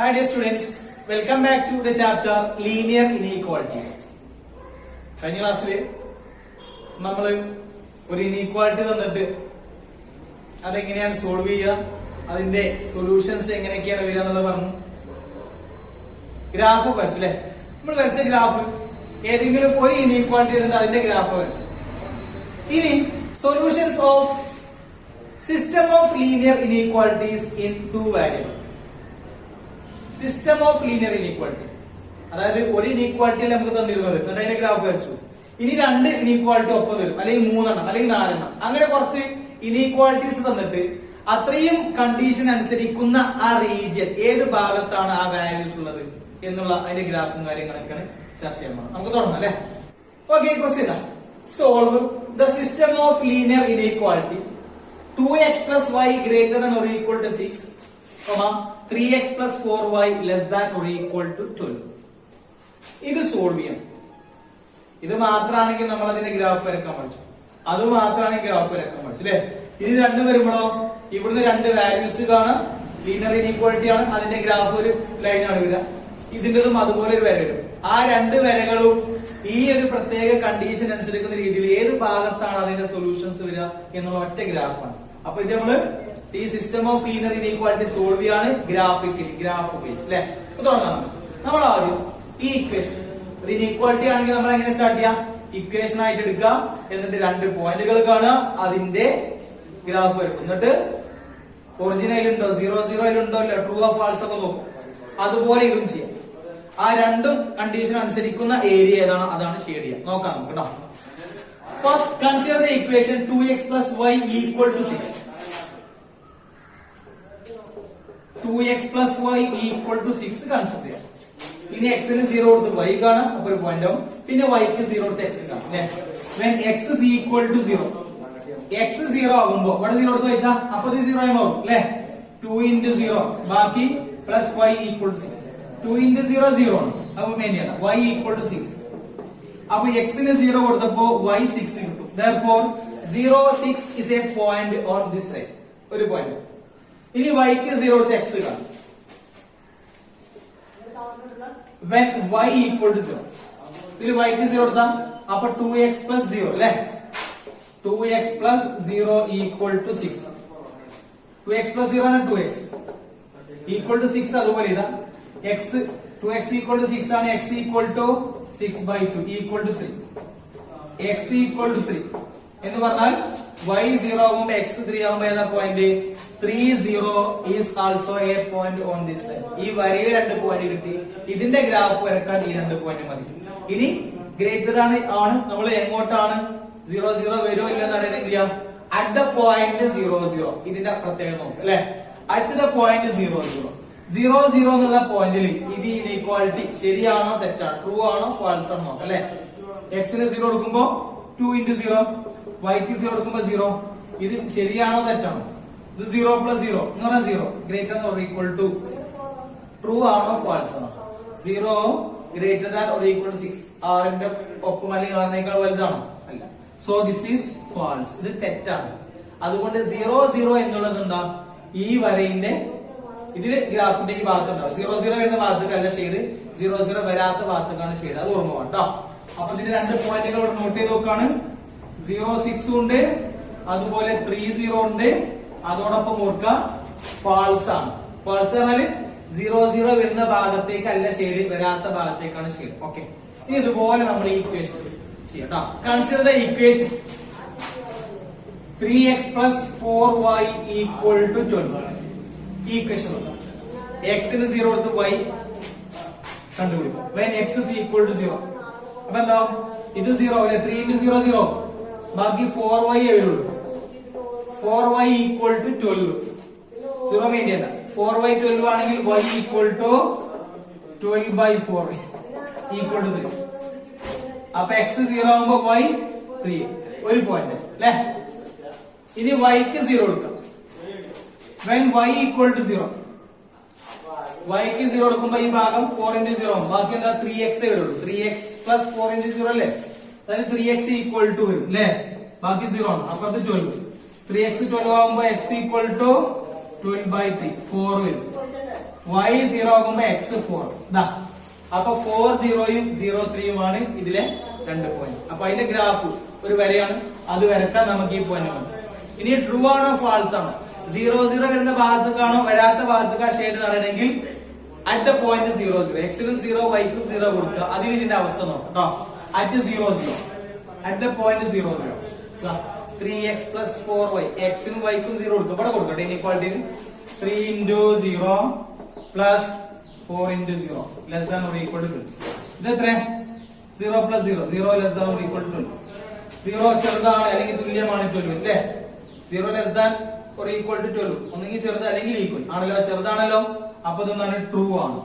Hi dear students, welcome back to the chapter Linear Inequalities. കഴിഞ്ഞ ക്ലാസ്സിൽ നമ്മൾ ഒരു ഇനീക്വാളിറ്റി തന്നിട്ട് അതെങ്ങനെയാണ് സോൾവ് ചെയ്യുക, അതിന്റെ സൊല്യൂഷൻസ് എങ്ങനെയൊക്കെയാണ് വരിക എന്നുള്ളത് പറഞ്ഞു. ഗ്രാഫ് വരച്ചു അല്ലെ? നമ്മൾ വരച്ച ഗ്രാഫ് ഏതെങ്കിലും ഒരു ഇനീക്വാളിറ്റി തന്നിട്ട് അതിന്റെ ഗ്രാഫ് വരച്ചു. ഇനി solutions of system of linear inequalities in to variable. System of linear inequality, അതായത് ഒരു ഇനീക്വാളിറ്റി നമുക്ക് തന്നിരുന്നത് എന്നിട്ട് അതിന്റെ ഗ്രാഫ് വരച്ചു. ഇനി രണ്ട് ഇനീക്വാളിറ്റി ഒപ്പം തരും, അല്ലെങ്കിൽ മൂന്നെണ്ണം അല്ലെങ്കിൽ നാലെണ്ണം, അങ്ങനെ കുറച്ച് ഇനീക്വാളിറ്റീസ് തന്നിട്ട് അത്രയും കണ്ടീഷൻ അനുസരിക്കുന്ന ആ റീജിയൻ ഏത് ഭാഗത്താണ് ആ വാല്യൂസ് ഉള്ളത് എന്നുള്ള അതിന്റെ ഗ്രാഫും കാര്യങ്ങളൊക്കെയാണ് ചർച്ച ചെയ്യാൻ പോകുന്നത്. നമുക്ക് തുടങ്ങാം അല്ലെ? Okay, question solve the system of linear inequalities 2x plus y greater than or equal to 6, 3x plus 4y less than or equal to 12. ഇത് സോൾവ് ചെയ്യണം. ഇത് മാത്രമാണെങ്കിൽ നമ്മൾ അതിന്റെ ഗ്രാഫ് വരക്കാൻ പഠിച്ചു, അത് മാത്രമാണെങ്കിൽ ഗ്രാഫ് വരക്കാൻ പഠിച്ചു അല്ലെ? ഇനി രണ്ടും വരുമ്പോഴോ ഇവിടുന്ന് രണ്ട് വാല്യൂസ് കാണാം, ലീനിയർ ഇനീക്വാളിറ്റി ആണ്, അതിന്റെ ഗ്രാഫ് ഒരു ലൈനാണ് വരിക, ഇതിന്റെതും അതുപോലെ ഒരു വര വരും. ആ രണ്ട് വരകളും ഈ ഒരു പ്രത്യേക കണ്ടീഷൻ അനുസരിക്കുന്ന രീതിയിൽ ഏത് ഭാഗത്താണ് അതിന്റെ സൊല്യൂഷൻസ് വരിക എന്നുള്ള ഒറ്റ ഗ്രാഫാണ്. അപ്പൊ ഇത് നമ്മള് ഈ system of linear inequality solve ചെയ്യാണ് ഗ്രാഫിക്കലി, ഗ്രാഫ് ഉപയോഗിച്ച് അല്ലെ? തുടങ്ങാം. നമ്മൾ ആദ്യം ഈ ഇക്വേഷൻ, ഒരു ഇനീക്വാളിറ്റി ആണെങ്കിൽ നമ്മൾ എങ്ങനെ സ്റ്റാർട്ട് ചെയ്യാം? ഇക്വേഷൻ ആയിട്ട് എടുക്കുക, എന്നിട്ട് രണ്ട് പോയിന്റുകൾ കാണുക, അതിന്റെ ഗ്രാഫ് വരും, എന്നിട്ട് ഒറിജിൻ അതിലുണ്ടോ, 0 0 അതിലുണ്ടോ ഇല്ല, ട്രൂ ഓഫ് ഫാൾസ് ഒക്കെ നോക്കും. അതുപോലെ ഇതും ചെയ്യാം. ആ രണ്ടും കണ്ടീഷൻ അനുസരിക്കുന്ന ഏരിയ ഏതാണ് അതാണ് ഷെയ്ഡ് ചെയ്യുക. നോക്കാം നമുക്ക് കേട്ടോ. First consider the equation 2x plus y equal to 6. 2x plus y equal to 6 consider ചെയ്യാം. ഇനി x ന് 0 കൊടുത്ത് y കാണാം, അപ്പൊ ഒരു പോയിന്റ് ആവും. പിന്നെ y ക്ക് 0 കൊടുത്ത് x കാണാം. when x is equal to 0, x 0 ആകുമ്പോ ഇവിടെ 0 കൊടുത്ത് വെച്ചാ അപ്പൊ ഇത് 0 ആയി മാറും അല്ലെ? 2 into 0 ബാക്കി plus y equal to 6. 2 into 0 0 ആണ്, അപ്പൊ മെയിനാണ് y equal to 6. അപ്പൊ x ന് 0 കൊടുത്തപ്പോ y 6 കിട്ടും. therefore 0 6 is a point on this side, ഒരു പോയിന്റ്. ഇനി y ക്ക് 0 കൊടുത്ത് x കാണാം. when y equal to 0, ഇതിൽ y ക്ക് 0 കൊടുത്താ അപ്പൊ 2x plus 0 അല്ലെ? 2x plus 0 equal to 6. 2x plus 0 ആണ് 2x equal to 6. അതുപോലെ ഇതാ x 2x equal to 6 ആണ്, x equal to 6 by 2 equal to 3. x equal to 3 എന്ന് പറഞ്ഞാൽ y 0 ആകുമ്പോൾ x 3 ആകുമ്പോൾ ഏതാ point? 3 0 is also a point on this line. ഈ വരയിൽ രണ്ട് പോയിന്റ് കിട്ടി, ഇതിന്റെ ഗ്രാഫ് വരക്കാൻ ഈ രണ്ട് പോയിന്റ് മതി. ഇനി ഗ്രേറ്റർ ആണ് നമ്മൾ എങ്ങോട്ടാണ് 0 0 വരുമോ ഇല്ലെന്ന് അറിയണമെങ്കിൽ അറ്റ് ദ പോയിന്റ് 0 0, ഇതിന്റെ പ്രത്യേകത നോക്കുക അല്ലെ? അറ്റ് ദ പോയിന്റ് 0 0 0 0 എന്നുള്ള പോയിന്റിൽ ഇത് ഇനീക്വാളിറ്റി ശരിയാണോ തെറ്റാണോ, ട്രൂ ആണോ ഫാൾസ് ആണോ അല്ലെ? x ന് 0 കൊടുക്കുമ്പോ 2 into 0, y ക്ക് 0 കൊടുക്കുമ്പോ 0, ഇത് ശരിയാണോ തെറ്റാണോ? ഇത് 0 plus 0 എന്ന് പറഞ്ഞാൽ 0 greater or equal to 6, true ആണോ ഫാൾസ് ആണോ? 0 greater than or equal to 6 ആറിന്റെ ഒപ്പം അല്ലെങ്കിൽ ആറിനേക്കാൾ വലുതാണോ? അല്ല. സോ ദിസ് ഈസ് ഫാൾസ്, ഇത് തെറ്റാണ്. അതുകൊണ്ട് 0 0 എന്നുള്ളത് എന്താ? ഈ വരയിന്റെ ഇതില് ഗ്രാഫിന്റെ ഈ ഭാഗത്തുണ്ടാവും. 0 0 വരുന്ന ഭാഗത്തേക്കല്ല ഷെയ്ഡ്, 0 0 വരാത്ത ഭാഗത്തേക്കാണ് ഷെയ്ഡ്. അത് ഓർമ്മ വേണം കേട്ടോ. അപ്പൊ ഇതിന് രണ്ട് പോയിന്റുകൾ ഇവിടെ നോട്ട് ചെയ്ത് നോക്കാണ്. 0 6 ഉണ്ട്, അതുപോലെ 3 0 ഉണ്ട്. അതോടൊപ്പം ഓർക്കുക ഫാൾസ് ആണ്. ഫാൾസ് പറഞ്ഞാല് 0 0 വരുന്ന ഭാഗത്തേക്കല്ല ഷെയ്ഡ്, വരാത്ത ഭാഗത്തേക്കാണ് ഷെയ്ഡ്. ഓക്കെ, ഇനി ഇതുപോലെ നമ്മൾ ഈ ഇക്വേഷൻ ചെയ്യാം. Consider the equation 3x plus 4y equal to 12. ഈ ഇക്വേഷൻ x ന് 0 കൊടുത്ത് y കണ്ടുപിടിക്കും. when x is equal to 0, അപ്പൊ എന്താ? ഇത് 0 അല്ലെ? 3 into 0 0, ബാക്കി 4y വരുള്ളൂ. 4y equal to 12, 0 main 4y 12 ആണെങ്കിൽ y equal to 12 by 4 equal to 3. അപ്പൊ x 0 ആകുമ്പോ y 3, ഒരു പോയിന്റ് അല്ലെ? ഇനി y ക്ക് 0 കൊടുക്കാം. when y equal to 0, y ക്ക് 0 കൊടുക്കുമ്പോ ഈ ഭാഗം 4 into 0, ബാക്കി എന്താ? 3x വരുള്ളൂ. 3x plus 4 into 0 അല്ലേ? അതായത് 3x equal to വരും അല്ലേ? ബാക്കി 0 ആണ്, അപ്പുറത്ത് 12. 3x 12 ആകുമ്പോ x equal to 12 by 3 4 വരും. y 0 ആകുമ്പോ x 4 ഇതാ. അപ്പൊ 4 0യും 0 3യുമാണ് ഇതിലെ 2 പോയിന്റ്. അപ്പൊ അതിന്റെ ഗ്രാഫ് ഒരു വരയാണ്, അത് വരക്കാൻ നമുക്ക് ഈ പോയിന്റ് മതി. ഇനി ട്രൂ ആണോ ഫാൾസ് ആണോ, 0 0 വരുന്ന ഭാഗത്തേക്കാണോ വരാത്ത ഭാഗത്തേക്കാ ഷെയ്ഡ് പറയണമെങ്കിൽ അറ്റ് ദ പോയിന്റ് 0 0 എക്സിനും 0 വൈക്കും 0 കൊടുക്കുക. അതിന് ഇതിന്റെ അവസ്ഥ നോക്കാം കേട്ടോ. At 0 0 at the point 0 0 3x plus 4y എക്സിനും വൈക്കും 0 കൊടുക്കുക. ഇവിടെ കൊടുക്കട്ടെ ഇനീക്വാളിറ്റിയിൽ 3 into 0 plus 4 into 0 less than or equal to 12. ഇത് എത്ര 0 plus 0 0 less than or equal to 12. 0 ചെറുതാണ് അല്ലെങ്കിൽ തുല്യമാണ് 12 അല്ലേ. 0 less than or equal to 12 ഒന്നെങ്കിൽ ചെറുത് അല്ലെങ്കിൽ ഈക്വൽ ആണല്ലോ. ചെറുതാണല്ലോ, അപ്പൊ ഇതൊന്നാണ് ട്രൂ ആണ്.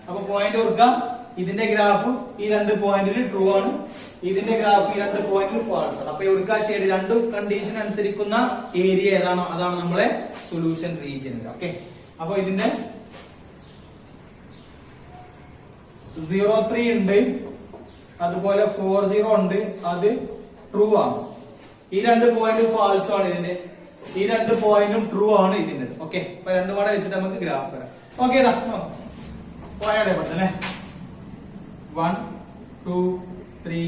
അപ്പൊ പോയിന്റ് ഓർക്കാം, ഇതിന്റെ ഗ്രാഫ് ഈ 2 പോയിന്റിൽ ട്രൂ ആണ്, ഇതിന്റെ ഗ്രാഫ് ഈ 2 പോയിന്റിൽ ഫാൾസ് ആണ്. അപ്പൊ എവിടുക്കാ ഷെയ്ഡ് രണ്ടു കണ്ടീഷൻ അനുസരിക്കുന്ന ഏരിയ ഏതാണോ അതാണ് നമ്മളെ സൊല്യൂഷൻ റീജിയൻ. ഓക്കെ, അപ്പൊ ഇതിന്റെ 03 ഉണ്ട്, അതുപോലെ 40 ഉണ്ട്, അത് ട്രൂ ആണ്. ഈ 2 പോയിന്റ് ഫാൾസ് ആണ് ഇതിന്റെ, ഈ 2 പോയിന്റും ട്രൂ ആണ് ഇതിന്റെ. ഓക്കെ, അപ്പൊ രണ്ടും കൂടെ വെച്ചിട്ട് നമുക്ക് ഗ്രാഫ് വരാം. Okay, പോയാടെ പെട്ടെന്നേ 1 2 3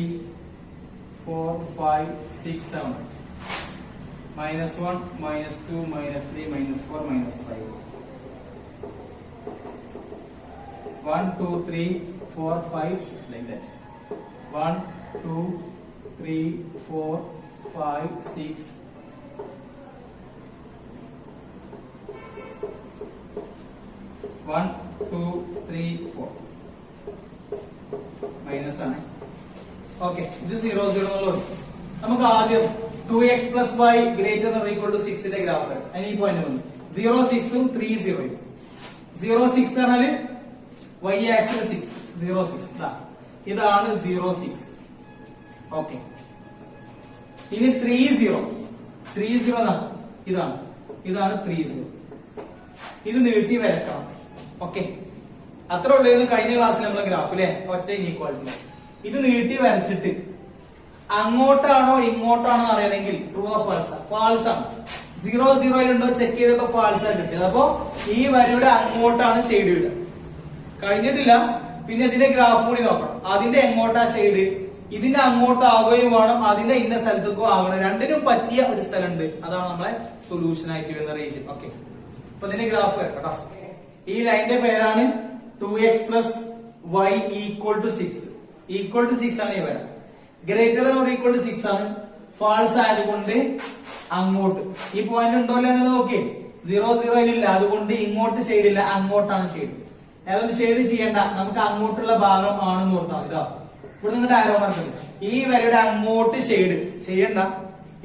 4 5 6 7 -1 -2 -3 -4 -5 1 2 3 4 5 6 like that. 1 2 3 4 5 6 1 2 3 4 മൈനസ് ആണ്. ഓക്കെ, ഇത് 0 0 എന്നുള്ളത്. നമുക്ക് ആദ്യം 2x plus y greater than or equal to 6 ന്റെ ഗ്രാഫ് വരാം. അതിന് ഈ പോയിന്റ് വന്നു 0 6 ഉം 3 0 ഉം. 0 6 പറഞ്ഞാല് y ആക്സിൽ 6 0 6 ഇതാണ് 0 6. ഓക്കെ, ഇനി 3 0 3 0 ഇതാണ്, ഇതാണ് 3 0. ഇത് നീട്ടി വരക്കണം. ഓക്കെ, അത്ര ഉള്ളത് കഴിഞ്ഞ ക്ലാസ്സിൽ നമ്മളെ ഗ്രാഫ് അല്ലെ, ഒറ്റ ഇനീക്വാളിറ്റി. ഇത് നീട്ടി വരച്ചിട്ട് അങ്ങോട്ടാണോ ഇങ്ങോട്ടാണോ അറിയണമെങ്കിൽ ട്രൂ ഓഫ് ഫാൾസ്, ഫാൾസ് ആണ്. 0 0 ഉണ്ടോ ചെക്ക് ചെയ്തപ്പോ ഫാൾസ് ആണ് കിട്ടിയത്. അപ്പൊ ഈ വരയുടെ അങ്ങോട്ടാണ് ഷെയ്ഡ് ഇടുക. കഴിഞ്ഞിട്ടില്ല, പിന്നെ ഇതിന്റെ ഗ്രാഫ് കൂടി നോക്കണം. അതിന്റെ എങ്ങോട്ടാ ഷെയ്ഡ്, ഇതിന്റെ അങ്ങോട്ടാവുകയും വേണം, അതിന്റെ ഇന്ന സ്ഥലത്തേക്കോ ആവണം. രണ്ടിനും പറ്റിയ ഒരു സ്ഥലമുണ്ട്, അതാണ് നമ്മളെ സൊല്യൂഷൻ ആയിട്ട് വരുന്ന റീജിയൻ. ഓക്കെ, അപ്പൊ ഇതിന്റെ ഗ്രാഫ് കേട്ടോ. ഈ ലൈനിന്റെ പേരാണ് 2x plus y equal to 6. Equal to 6 ആണ് ഈ വര. Greater than or equal to 6 ആണ്. ഫാൾസ് ആയതുകൊണ്ട് അങ്ങോട്ട് ഈ പോയിന്റ് ഉണ്ടോ എന്ന് നോക്കി. 0 0 ഇല്ല, അതുകൊണ്ട് ഇങ്ങോട്ട് ഷെയ്ഡ് ഇല്ല, അങ്ങോട്ടാണ് ഷെയ്ഡ്. ഏതൊരു ഷെയ്ഡ് ചെയ്യണ്ട, നമുക്ക് അങ്ങോട്ടുള്ള ഭാഗം ആണെന്ന് ഓർത്താൽ കേട്ടോ. ഇവിടെ നിങ്ങളുടെ ആരോ പറഞ്ഞത് ഈ വരയുടെ അങ്ങോട്ട് ഷെയ്ഡ് ചെയ്യണ്ട.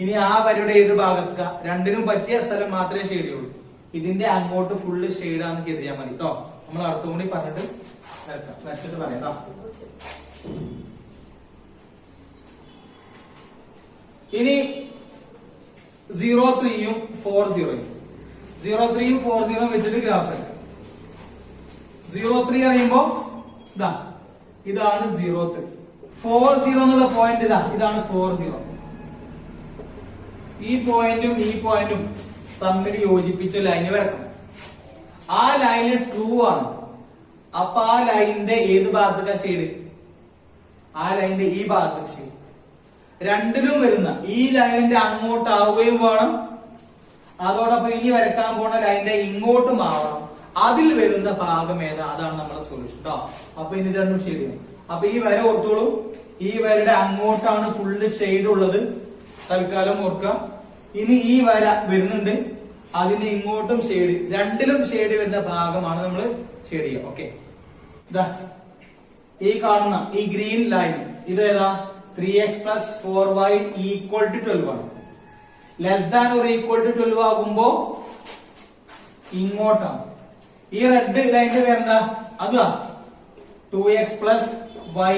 ഇനി ആ വരയുടെ ഏത് ഭാഗത്ത് രണ്ടിനും പറ്റിയ സ്ഥലം മാത്രമേ ഷെയ്ഡ് ചെയ്യുള്ളൂ. ഇതിന്റെ അങ്ങോട്ട് ഫുള്ള് ഷെയ്ഡാന്ന് കരുതിയാൽ മതി കേട്ടോ. നമ്മൾ അടുത്തും കൂടി പറഞ്ഞിട്ട് വരച്ചിട്ട് പറയാം. ഇനി 0 3 ഉം 4 0 ഉം 0 3 ഉം 4 0 വെച്ചിട്ട് ഗ്രാഫ് എടുക്കാം. 0 3 അറിയുമ്പോ ഇതാണ് 0 3. 4 0 എന്നുള്ള പോയിന്റ് ഇതാണ് 4 0. ഈ പോയിന്റും ഈ പോയിന്റും തമ്മിൽ യോജിപ്പിച്ച ലൈന് വരക്കണം. ആ ലൈന് ട്രൂ ആണ്. അപ്പൊ ആ ലൈനിന്റെ ഏത് ഭാഗത്തേക്കാ ഷെയ്ഡ്, ആ ലൈനിന്റെ ഈ ഭാഗത്തേക്ക് ഷെയ്ഡ്. രണ്ടിലും വരുന്ന ഈ ലൈനിന്റെ അങ്ങോട്ടാവുകയും വേണം, അതോടൊപ്പം ഇനി വരക്കാൻ പോണ ലൈനിന്റെ ഇങ്ങോട്ടും ആവണം. അതിൽ വരുന്ന ഭാഗം ഏതാ, അതാണ് നമ്മുടെ സൊല്യൂഷൻ കേട്ടോ. അപ്പൊ ഇനി ഇത് രണ്ടും ഷെയ്ഡ് ചെയ്യണം. അപ്പൊ ഈ വര ഓർത്തോളൂ, ഈ വരയുടെ അങ്ങോട്ടാണ് ഫുള്ള് ഷെയ്ഡ് ഉള്ളത്, തൽക്കാലം ഓർക്കുക. ഇനി ഈ വര വരുന്നുണ്ട്, അതിന് ഇങ്ങോട്ടും ഷെയ്ഡ്, രണ്ടിലും ഷെയ്ഡ് വരുന്ന ഭാഗമാണ് നമ്മൾ ഷെയ്ഡ് ചെയ്യുക. ഓക്കെ, ഈ കാണുന്ന ഈ ഗ്രീൻ ലൈൻ ഇത് ഏതാ, 3x plus 4y equal to 12 ആണ്. Less than or equal to 12 ആകുമ്പോ ഇങ്ങോട്ടാണ്. ഈ റെഡ് ലൈനിന്റെ പേരെന്താ, അതാ 2x plus y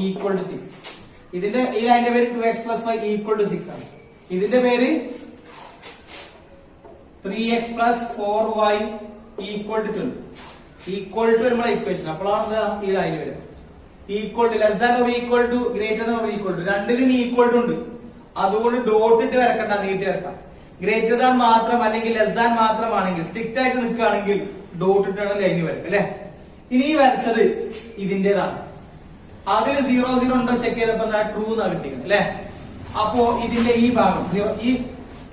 equal to 6. ഇതിന്റെ ഈ ലൈനിന്റെ പേര് 2x plus y equal to 6 ആണ്. ഇതിന്റെ പേര് 3x plus 4y equal to 12. Equal to നമ്മുടെ ഇക്വേഷൻ. അപ്പോഴാണ് എന്താ ഈ ലൈന് വരിക. Equal to, less than or equal to, greater than or equal to, രണ്ടിനും ഈക്വൽ ടു ഉണ്ട്. അതുകൊണ്ട് ഡോട്ട് ഇട്ട് വരക്കണ്ട, നീട്ടി വരക്കാം. ഗ്രേറ്റർ ദാൻ മാത്രം അല്ലെങ്കിൽ ലെസ് ദാൻ മാത്രമാണെങ്കിൽ, സ്ട്രിക്റ്റ് ആയിട്ട് നിൽക്കുകയാണെങ്കിൽ ഡോട്ട് ഇട്ടാണ് ലൈൻ വരയ്ക്കുക അല്ലെ. ഇനി ഈ വരച്ചത് ഇതിന്റേതാണ്. അതിൽ 0 0 ഉണ്ടോ ചെക്ക് ചെയ്തപ്പോ എന്താ ട്രൂ എന്നാ കിട്ടിയത് അല്ലെ. അപ്പോ ഇതിന്റെ ഈ ഭാഗം ഈ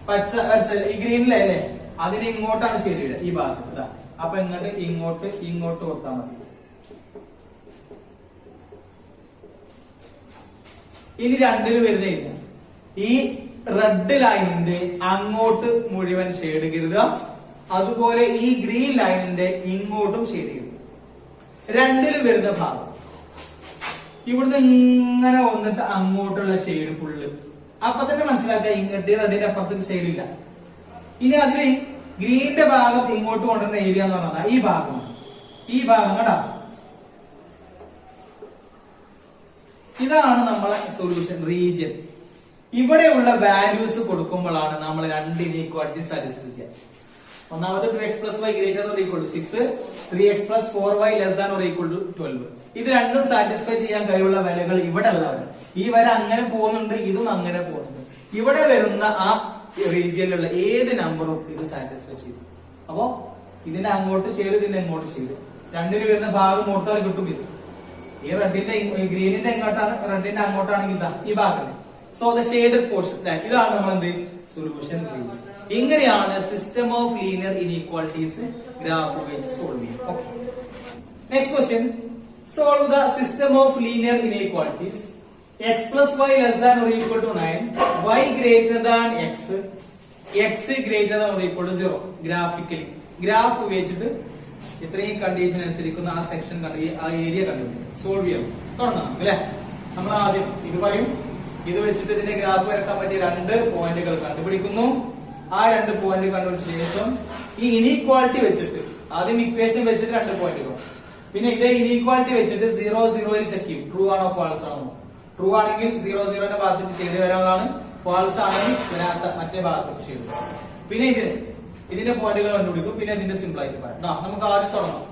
പച്ച വരച്ച ഈ ഗ്രീനിലല്ലേ അതിന് ഇങ്ങോട്ടാണ് ഷെയ്ഡ് വരിക ഈ ഭാഗത്ത് ഇതാ. അപ്പൊ ഇങ്ങോട്ട് കൊടുത്താൽ മതി. ഇനി രണ്ടില് വരുന്ന ഈ റെഡ് ലൈനിന്റെ അങ്ങോട്ട് മുഴുവൻ ഷെയ്ഡ് കരുതുക, അതുപോലെ ഈ ഗ്രീൻ ലൈനിന്റെ ഇങ്ങോട്ടും ഷെയ്ഡ് കരുതുക. രണ്ടില് വരുന്ന ഭാഗം ഇവിടുന്ന് ഇങ്ങനെ വന്നിട്ട് അങ്ങോട്ടുള്ള ഷെയ്ഡ് ഫുള്ള് അപ്പൊ തന്നെ മനസ്സിലാക്കുക ഇങ്ങോട്ട് റെഡിന്റെ അപ്പുറത്തേക്ക് ഷെയ്ഡ് ഇല്ല. ഇനി അതില് ഗ്രീന്റെ ഭാഗം ഇങ്ങോട്ട് കൊണ്ടുവരുന്ന ഏരിയ എന്ന് പറഞ്ഞാൽ ഈ ഭാഗം കേട്ടാ. ഇതാണ് നമ്മളെ സൊല്യൂഷൻ റീജിയൻ. ഇവിടെയുള്ള വാല്യൂസ് കൊടുക്കുമ്പോഴാണ് നമ്മൾ രണ്ട് ഇനീക്വാലിറ്റി സാറ്റിസ്ഫൈ ചെയ്യുക. ഒന്നാമത് 2x plus y greater than or equal to 6, 3x plus 4y less than or equal to 12. ഇത് രണ്ടും സാറ്റിസ്ഫൈ ചെയ്യാൻ കഴിവുള്ള വിലകൾ ഇവിടെ ഉള്ളവരാണ്. ഈ വര അങ്ങനെ പോകുന്നുണ്ട്, ഇതും അങ്ങനെ പോകുന്നുണ്ട്. ഇവിടെ വരുന്ന ആ റീജിയനിലുള്ള ഏത് നമ്പറും ഇത് സാറ്റിസ്ഫൈ ചെയ്യും. അപ്പോ ഇതിന്റെ അങ്ങോട്ട് ഷെയ്ഡ്, ഇതിന്റെ ഇങ്ങോട്ട് ഷെയ്ഡ്, രണ്ടിന് വരുന്ന ഭാഗം ഓർത്താൽ കിട്ടും. ഇത് ഈ റെഡിന്റെ ഗ്രീനിന്റെ എങ്ങോട്ടാണ്, റെഡിന്റെ അങ്ങോട്ടാണെങ്കിൽ ഇതാ ഈ ഭാഗം. സോ ദ ഷെയ്ഡഡ് പോർഷൻ, ഇതാണ് നമ്മൾ എന്ത് സൊല്യൂഷൻ റീജിയൻ. ഇങ്ങനെയാണ് system of linear inequalities graph വെച്ച് സോൾവ് ചെയ്യുക. Okay, next question. Solve the system of linear inequalities x plus y less than or equal to 9, y greater than x, x greater than or equal to 0. Graphically graph ഉപയോഗിച്ചിട്ട് ഇത്രയും condition അനുസരിക്കുന്ന ആ section ആ area കണ്ടുപിടിക്കും, solve ചെയ്യാം. തുടങ്ങാം അല്ലെ. നമ്മൾ ആദ്യം ഇത് പറയും, ഇത് വെച്ചിട്ട് ഇതിന്റെ ഗ്രാഫ് വരക്കാൻ പറ്റിയ രണ്ട് പോയിന്റുകൾ കണ്ടുപിടിക്കുന്നു. ആ രണ്ട് പോയിന്റ് കണ്ടുപിടിച്ച ശേഷം ഈ ഇനീക്വാളിറ്റി വെച്ചിട്ട് ആദ്യം ഇക്വേഷൻ വെച്ചിട്ട് രണ്ട് പോയിന്റുകൾ, പിന്നെ ഇതേ ഇനീക്വാളിറ്റി വെച്ചിട്ട് 0 0 ചെക്ക് ചെയ്യും ട്രൂ ആണോ ഫാൾസ് ആണോ. ട്രൂ ആണെങ്കിൽ 0 0ന്റെ ഭാഗത്തേക്ക് ഷെയ്ഡ് വരാവുന്നതാണ്, ഫാൾസ് ആണെങ്കിൽ മറ്റേ ഭാഗത്തേക്ക് ഷെയ്ഡ്. പിന്നെ ഇതിന്റെ പോയിന്റുകൾ കണ്ടുപിടിക്കും, പിന്നെ ഇതിന്റെ സിമ്പിൾ ആയിട്ട് പറയാം. നമുക്ക് ആദ്യം തുടങ്ങാം.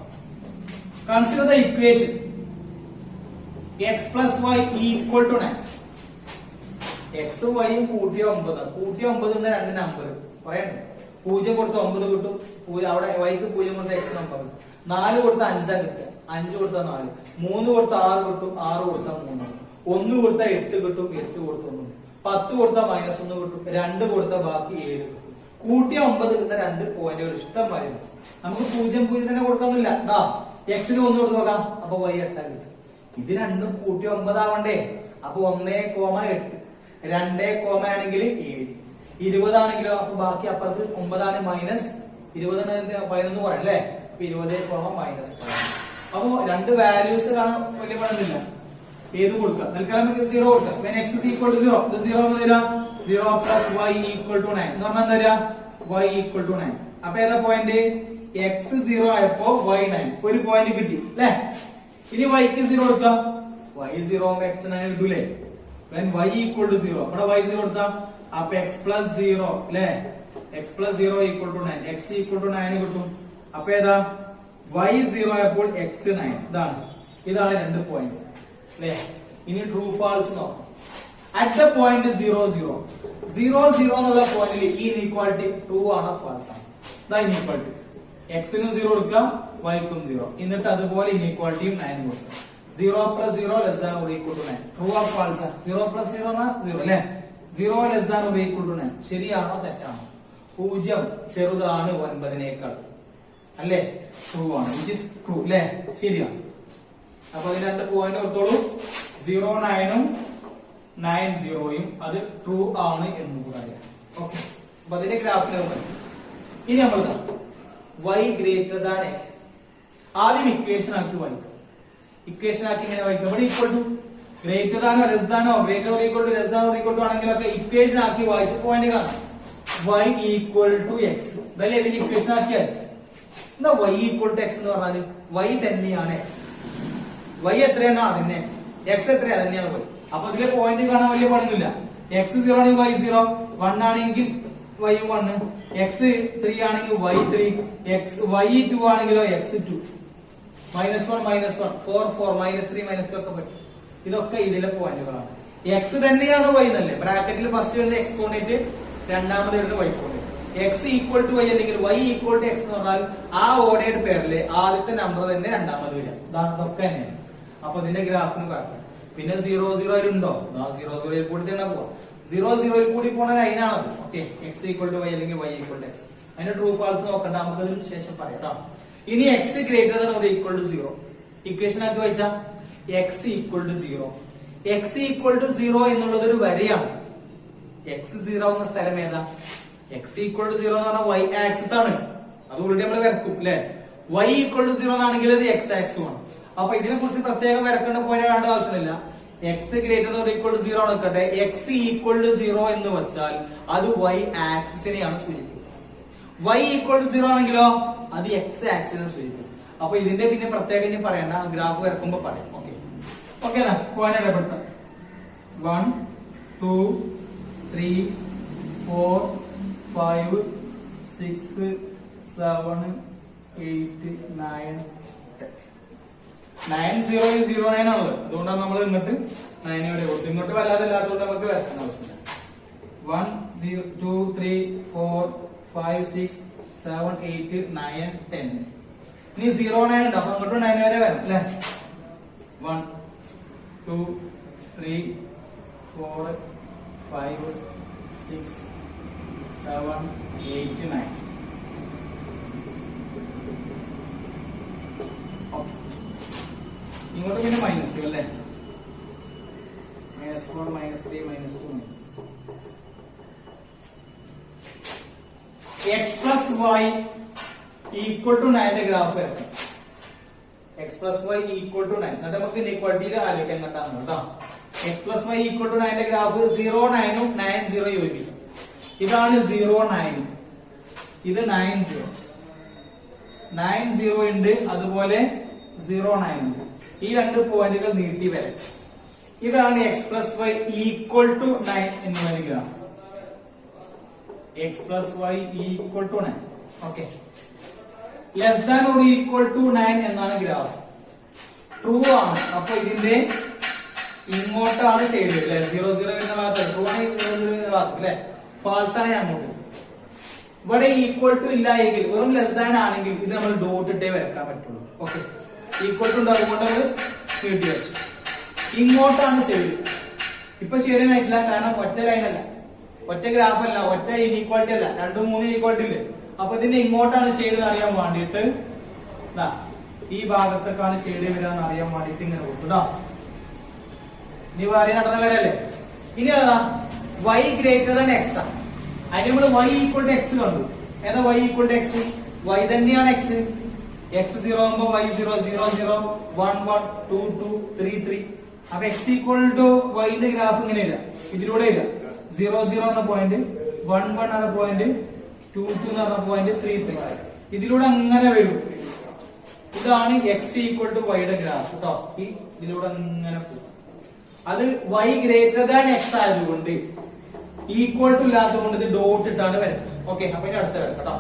Consider the equation x plus y equal to 9. x y കൂട്ടിയ 9, കൂട്ടിയ 9 രണ്ട് നമ്പർ പറയണ്ടേ. 0 കൊടുത്ത 9 കിട്ടും, അവിടെ yക്ക് 0 കൊടുത്ത x നമ്പർ, 4 കൊടുത്ത 5 കിട്ടുക, 5 കൊടുത്ത 4, 3 കൊടുത്ത 6 കിട്ടും, 6 കൊടുത്ത 3, 1 കൊടുത്ത 8 കിട്ടും, 8 കൊടുത്ത 1, 10 കൊടുത്ത -1 കിട്ടും, 2 കൊടുത്ത ബാക്കി 7 കിട്ടും. കൂട്ടിയ 9 കിട്ടുന്ന രണ്ട് പോയിന്റുകൾ ഇഷ്ടം പറയുന്നു. നമുക്ക് 0 0 തന്നെ കൊടുക്കാന്നില്ല. എക്സിന് 1 കൊടുത്ത് നോക്കാം, അപ്പൊ y 8 കിട്ടും. ഇത് രണ്ടും കൂട്ടി 9 ആവണ്ടേ. അപ്പൊ 1,8, 2, ആണെങ്കിൽ 7, 20 ആണെങ്കിലോ അപ്പൊ ബാക്കി അപ്പുറത്ത് 9 ആണ്, -20 11 കുറേ അല്ലേ. അപ്പൊ 20, അപ്പൊ രണ്ട് വാല്യൂസ് കാണാൻ വലിയ പണില്ല. ഏത് കൊടുക്കുക, തൽക്കാലം 0 കൊടുക്കുക. when x is equal to 0, ഇത് 0 എന്ന് തരാം. 0 plus y equal to 9 എന്ന് പറഞ്ഞാൽ എന്താ തരാ, y equal to 9. അപ്പൊ ഏതാ പോയിന്റ്, x 0 ആയപ്പോ y 9, ഒരു പോയിന്റ് കിട്ടി അല്ലെ. ഇനി y ക്ക് 0 കൊടുക്കാം, y 0 x 9 കിട്ടൂലേ. when y equal to 0, ഇവിടെ y 0 കൊടുത്താ അപ്പൊ x plus 0 അല്ലെ, x plus 0 equal to 9, x equal to 9 കിട്ടും. അപ്പൊ ഏതാ y 0 ആയപ്പോൾ x 9. ഇതാണ് രണ്ട് പോയിന്റ് അല്ലെ. ഇനി ട്രൂ ഫാൾസ് നോക്കാം. അറ്റ് ദ പോയിന്റ് 0 0 എന്നുള്ള പോയിന്റിൽ ഈ ഇനീക്വാളിറ്റി ട്രൂ ആണോ ഫാൾസ് ആണ്. ഇനീക്വാളിറ്റി എക്സിനും 0 കൊടുക്കാം, വൈക്കും 0, എന്നിട്ട് അതുപോലെ ഇനീക്വാളിറ്റിയും 9 കൊടുക്കാം. 0 plus 0 less than or equal to 9, true or false. 0 plus 0 അല്ലെ. 0 less than or equal to 9 ശരിയാണോ തെറ്റാണോ. 0 ചെറുതാണ് 9നേക്കാൾ അല്ലെ, ട്രൂ ആണ്. വിച്ച് ഇസ് ട്രൂ അല്ലെ, ശരിയാണ്. അപ്പൊ അതിന് രണ്ട് പോയിന്റ് ഓർത്തോളൂ, 0 9 9 0 അത് ട്രൂ ആണ് എന്ന് കൂടെ അറിയാം. ഓക്കെ, അപ്പൊ അതിന്റെ ഗ്രാഫിൽ ഇനി നമ്മൾ y ഗ്രേറ്റർ ദാൻ x ആദ്യം ഇക്വേഷൻ ആക്കി വായിക്കാം. ഇക്വേഷൻ ആക്കി ഇങ്ങനെ വായിക്കാം. ഇവിടെ ഈക്വൽ ടു ഗ്രേറ്റർ ദാനോ ലെസ് ദാനോ, greater or equal to less than or equal to ആണെങ്കിലൊക്കെ ഇക്വേഷൻ ആക്കി വായിച്ച് പോയിന്റ് കാണാം. y ഈക്വൽ ടു x ഇതല്ലേ ഇതിന് ഇക്വേഷൻ ആക്കിയാൽ. എന്താ y ഈക്വൽ ടു x എന്ന് പറഞ്ഞാല് y തന്നെയാണ് x. y എത്രയാണോ അതിന്റെ x, x എത്രയാ തന്നെയാണ് y. അപ്പൊ ഇതിലെ പോയിന്റ് കാണാൻ വലിയ പണിയൊന്നുമില്ല. x 0 ആണെങ്കിൽ y 0, 1 ആണെങ്കിൽ y 1, x 3 ആണെങ്കിൽ y 3, y 2 ആണെങ്കിലോ x 2, -1 -1 4 4 -3 -2 ഒക്കെ പറ്റും. ഇതൊക്കെ ഇതിലെ പോയിന്റുകളാണ്. x തന്നെയാണ് y എന്നല്ലേ. ബ്രാക്കറ്റിൽ ഫസ്റ്റ് വരുന്ന x കോർഡിനേറ്റ്, രണ്ടാമത് വരുന്ന y coordinate. X equal to Y അല്ലെങ്കിൽ വൈ ഈക്വൽ ടു എക്സ് എന്ന് പറഞ്ഞാൽ ആ ഓർഡേഡ് പേരിലെ ആദ്യത്തെ നമ്പർ തന്നെ രണ്ടാമത് വരിക. ഇതൊക്കെ തന്നെയാണ്. അപ്പൊ ഇതിന്റെ ഗ്രാഫിന് കാര്യം പിന്നെ 0 0 ഉണ്ടോ? 0 0 കൂടി തന്നെ പോവാം. 0 0 കൂടി പോണ ലൈനാണത്. Okay, X equal to Y അല്ലെങ്കിൽ വൈ ഈക്വൽ ടു എക്സ്. അതിന്റെ ട്രൂ ഫാൾസ് നോക്കണ്ട, നമുക്ക് അതിന് ശേഷം പറയാം. ഇനി X greater than or equal to 0 equation ആക്കി വായിച്ചാ X equal to 0. X equal to 0 എന്നുള്ളത് ഒരു വരയാണ്. എക്സ് 0 എന്ന സ്ഥലം ഏതാ? എക്സ് ഈക്വൽ ടു 0 എന്ന് പറഞ്ഞാൽ വൈ ആക്സിസ് ആണ്. അത് ഓൾറെഡി നമ്മൾ വരക്കും അല്ലെ. വൈ ഈക്വൽ ടു 0 എന്നാണെങ്കിൽ അത് എക്സ് ആക്സും ആണ്. അപ്പൊ ഇതിനെ കുറിച്ച് പ്രത്യേകം വരക്കേണ്ട പോയിന്റ് കാണേണ്ട ആവശ്യമില്ല. X greater than or equal to 0 നിൽക്കട്ടെ. എക്സ് ഈക്വൽ ടു 0 എന്ന് വെച്ചാൽ അത് വൈ ആക്സിസിനെയാണ് സൂചിപ്പിക്കുന്നത്. വൈ ഈക്വൽ ടു 0 ആണെങ്കിലോ അത് എക്സ് ആക്സിനെ സൂചിപ്പിക്കും. അപ്പൊ ഇതിന്റെ പിന്നെ പ്രത്യേകം ഇനി പറയണ്ട, ഗ്രാഫ് വരക്കുമ്പോ പറയാം. Okay okay point ഇടപെടുത്താം. 1 2 3 4 5 6 7 8 9 9 0 0 9 ആണല്ലോ. അതുകൊണ്ടാണ് നമ്മൾ ഇങ്ങോട്ട് 9 വരെ കൊടുത്തു. ഇങ്ങോട്ട് വല്ലാതെ ഇല്ലാത്തതുകൊണ്ട് നമുക്ക് വരക്കാൻ ആവശ്യമില്ല. 1 0 2 3 4 5 6 7 8 9 10. ഇനി 0 9 ഉണ്ട്. അപ്പൊ അങ്ങോട്ട് 9 വരെ വരാം അല്ലെ. 1 2 3 4 5 6 7 8 9. ഇങ്ങോട്ട് പിന്നെ മൈനസ് അല്ലേ. -4 -3 -2 X plus Y equal to 9 graph വരട്ടെ. X plus Y equal to 9. അത് നമുക്ക് ഇനീക്വാലിറ്റിയിൽ ആലോചിക്കാൻ കണ്ടാണ് കേട്ടോ. X plus Y equal to 9 graph 0 9 ഉം 9 0 യോജിപ്പിക്കും. ഇതാണ് 0 9, ഇത് 9 0. 9 0 ഉണ്ട്, അതുപോലെ 0 9 ഉണ്ട്. ഈ രണ്ട് പോയിന്റുകൾ നീട്ടി വരാം. ഇതാണ് X plus Y equal to 9 എന്നുള്ള graph. X plus Y equal to 9. Okay, less than or equal to 9 എന്നാണ് ഗ്രാഫ്. ട്രൂ ആണ്. അപ്പൊ ഇതിന്റെ ഇങ്ങോട്ടാണ് ഷെയ്ഡ് അല്ലെ. 0 0 എന്ന ഭാഗത്ത് ട്രൂ ആണ്. 0 0 എന്ന ഭാഗത്ത് അല്ലെ ഫാൾസ് ആണ് അങ്ങോട്ട്. ഇവിടെ ഈക്വൽ ടു ഇല്ല എങ്കിൽ, വെറും ലെസ് ദാൻ ആണെങ്കിൽ ഇത് നമ്മൾ ഡോട്ട് ഇട്ടേ വരക്കാൻ പറ്റുള്ളൂ. ഓക്കെ, ഈക്വൽ ടു ഉണ്ട്, അതുകൊണ്ട് നമ്മൾ നീട്ടി വരച്ചു. ഇങ്ങോട്ടാണ് ഷെയ്ഡ്. ഇപ്പൊ ഷെയ്ഡ് ആയിട്ടില്ല, കാരണം ഒറ്റ ലൈൻ അല്ല, ഒറ്റ ഗ്രാഫ് അല്ല, ഒറ്റ ഇനീക്വാളിറ്റി അല്ല, 2 3 ഇനീക്വാളിറ്റി ഇല്ലേ. അപ്പൊ ഇതിന്റെ ഇങ്ങോട്ടാണ് ഷെയ്ഡ് എന്ന് അറിയാൻ വേണ്ടിയിട്ട് ഈ ഭാഗത്തേക്കാണ് ഷെയ്ഡ് വരിക എന്ന് അറിയാൻ വേണ്ടിയിട്ട് ഇങ്ങനെ കൊടുത്തു. ഇനി വേറെ നടന്ന വരല്ലേ. ഇനി അതാ വൈ ഗ്രേറ്റർ ദാൻ എക്സ് ആണ്. അതിന് നമ്മൾ വൈ ഈക്വൽ ടു എക്സ് കണ്ടു. ഏതാ Y equal to X? Y തന്നെയാണ് എക്സ്. എക്സ് 0 ആകുമ്പോ y 0 0 0 1 1 2 2 3 3. അപ്പൊ എക്സ് ഈക്വൽ ടു വൈന്റെ ഗ്രാഫ് ഇങ്ങനെ ഇല്ല, ഇതിലൂടെ ഇല്ല. 0 0 എന്ന പോയിന്റ്, 1 1 എന്ന പോയിന്റ്, 2 2 എന്ന പോയിന്റ്, 3 3. ഇതിലൂടെ അങ്ങനെ വരും. ഇതാണ് എക്സ് ഈക്വൽ ടു വൈയുടെ ഗ്രാഫ് കേട്ടോ. ഇതിലൂടെ അങ്ങനെ പോകും. അത് വൈ ഗ്രേറ്റർ ദാൻ എക്സ് ആയതുകൊണ്ട്, ഈക്വൽ ടു ഇല്ലാത്തതുകൊണ്ട് ഇത് ഡോട്ട് ഇട്ടാണ് വരുന്നത്. ഓക്കെ, അപ്പൊ ഇനി അടുത്ത വരാം കേട്ടോ.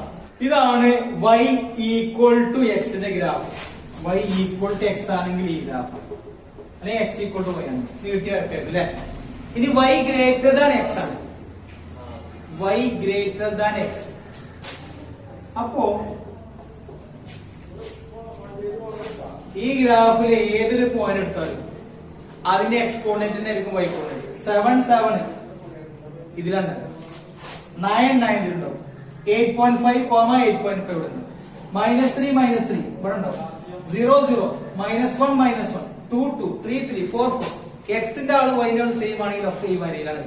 ഇതാണ് y ഈക്വൽ ടു എക്സിന്റെ ഗ്രാഫ്. y ഈക്വൽ ടു എക്സ് ആണെങ്കിൽ ഈ ഗ്രാഫ്, അല്ലെങ്കിൽ x ഈക്വൽ ടു y ആണ്. നീട്ടി വരട്ടെ അല്ലെ. ഇനി y ഗ്രേറ്റർ ദാൻ എക്സ് ആണ്. y greater than X. അപ്പോ ഈ ഗ്രാഫിലെ ഏതൊരു പോയിന്റ് എടുത്താലും അതിന്റെ എക്സ്പോണന്റിനെ ആയിരിക്കും y കോണന്റ്. 7 7 ഇതിലുണ്ട്, 9 9 ഉണ്ടാവും, 8.5 8.5 ഇവിടെ -3 -3 ഇവിടെ ഉണ്ടാവും, 0 0 -1 -1 2 2 3 3 4 4. എക്സിന്റെ ആള് വൈന്റെ ആള് സെയിം ആണെങ്കിൽ ഒക്കെ ഈ വരയിലാണ്.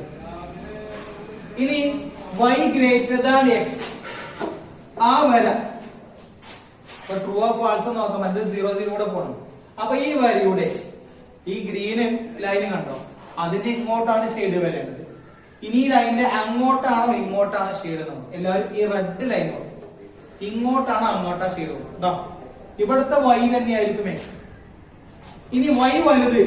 ഇനി y ഗ്രേറ്റർ ദാൻ എക്സ്, ആ വര ട്രൂ ഓഫ് ഫാൾസ് നോക്കാം. അത് 0 0 കൂടെ പോകണം. അപ്പൊ ഈ വരയുടെ ഈ ഗ്രീന് ലൈന് കണ്ടോ, അതിന്റെ ഇങ്ങോട്ടാണ് ഷെയ്ഡ് വരേണ്ടത്. ഇനി ഈ ലൈനിന്റെ അങ്ങോട്ടാണോ ഇങ്ങോട്ടാണോ ഷെയ്ഡ് നോക്കും. എല്ലാവരും ഈ റെഡ് ലൈൻ നോക്കും, ഇങ്ങോട്ടാണോ അങ്ങോട്ടാ ഷെയ്ഡ് നോക്കും. ഇവിടുത്തെ y തന്നെയായിരിക്കും എക്സ്. ഇനി y വലുത്,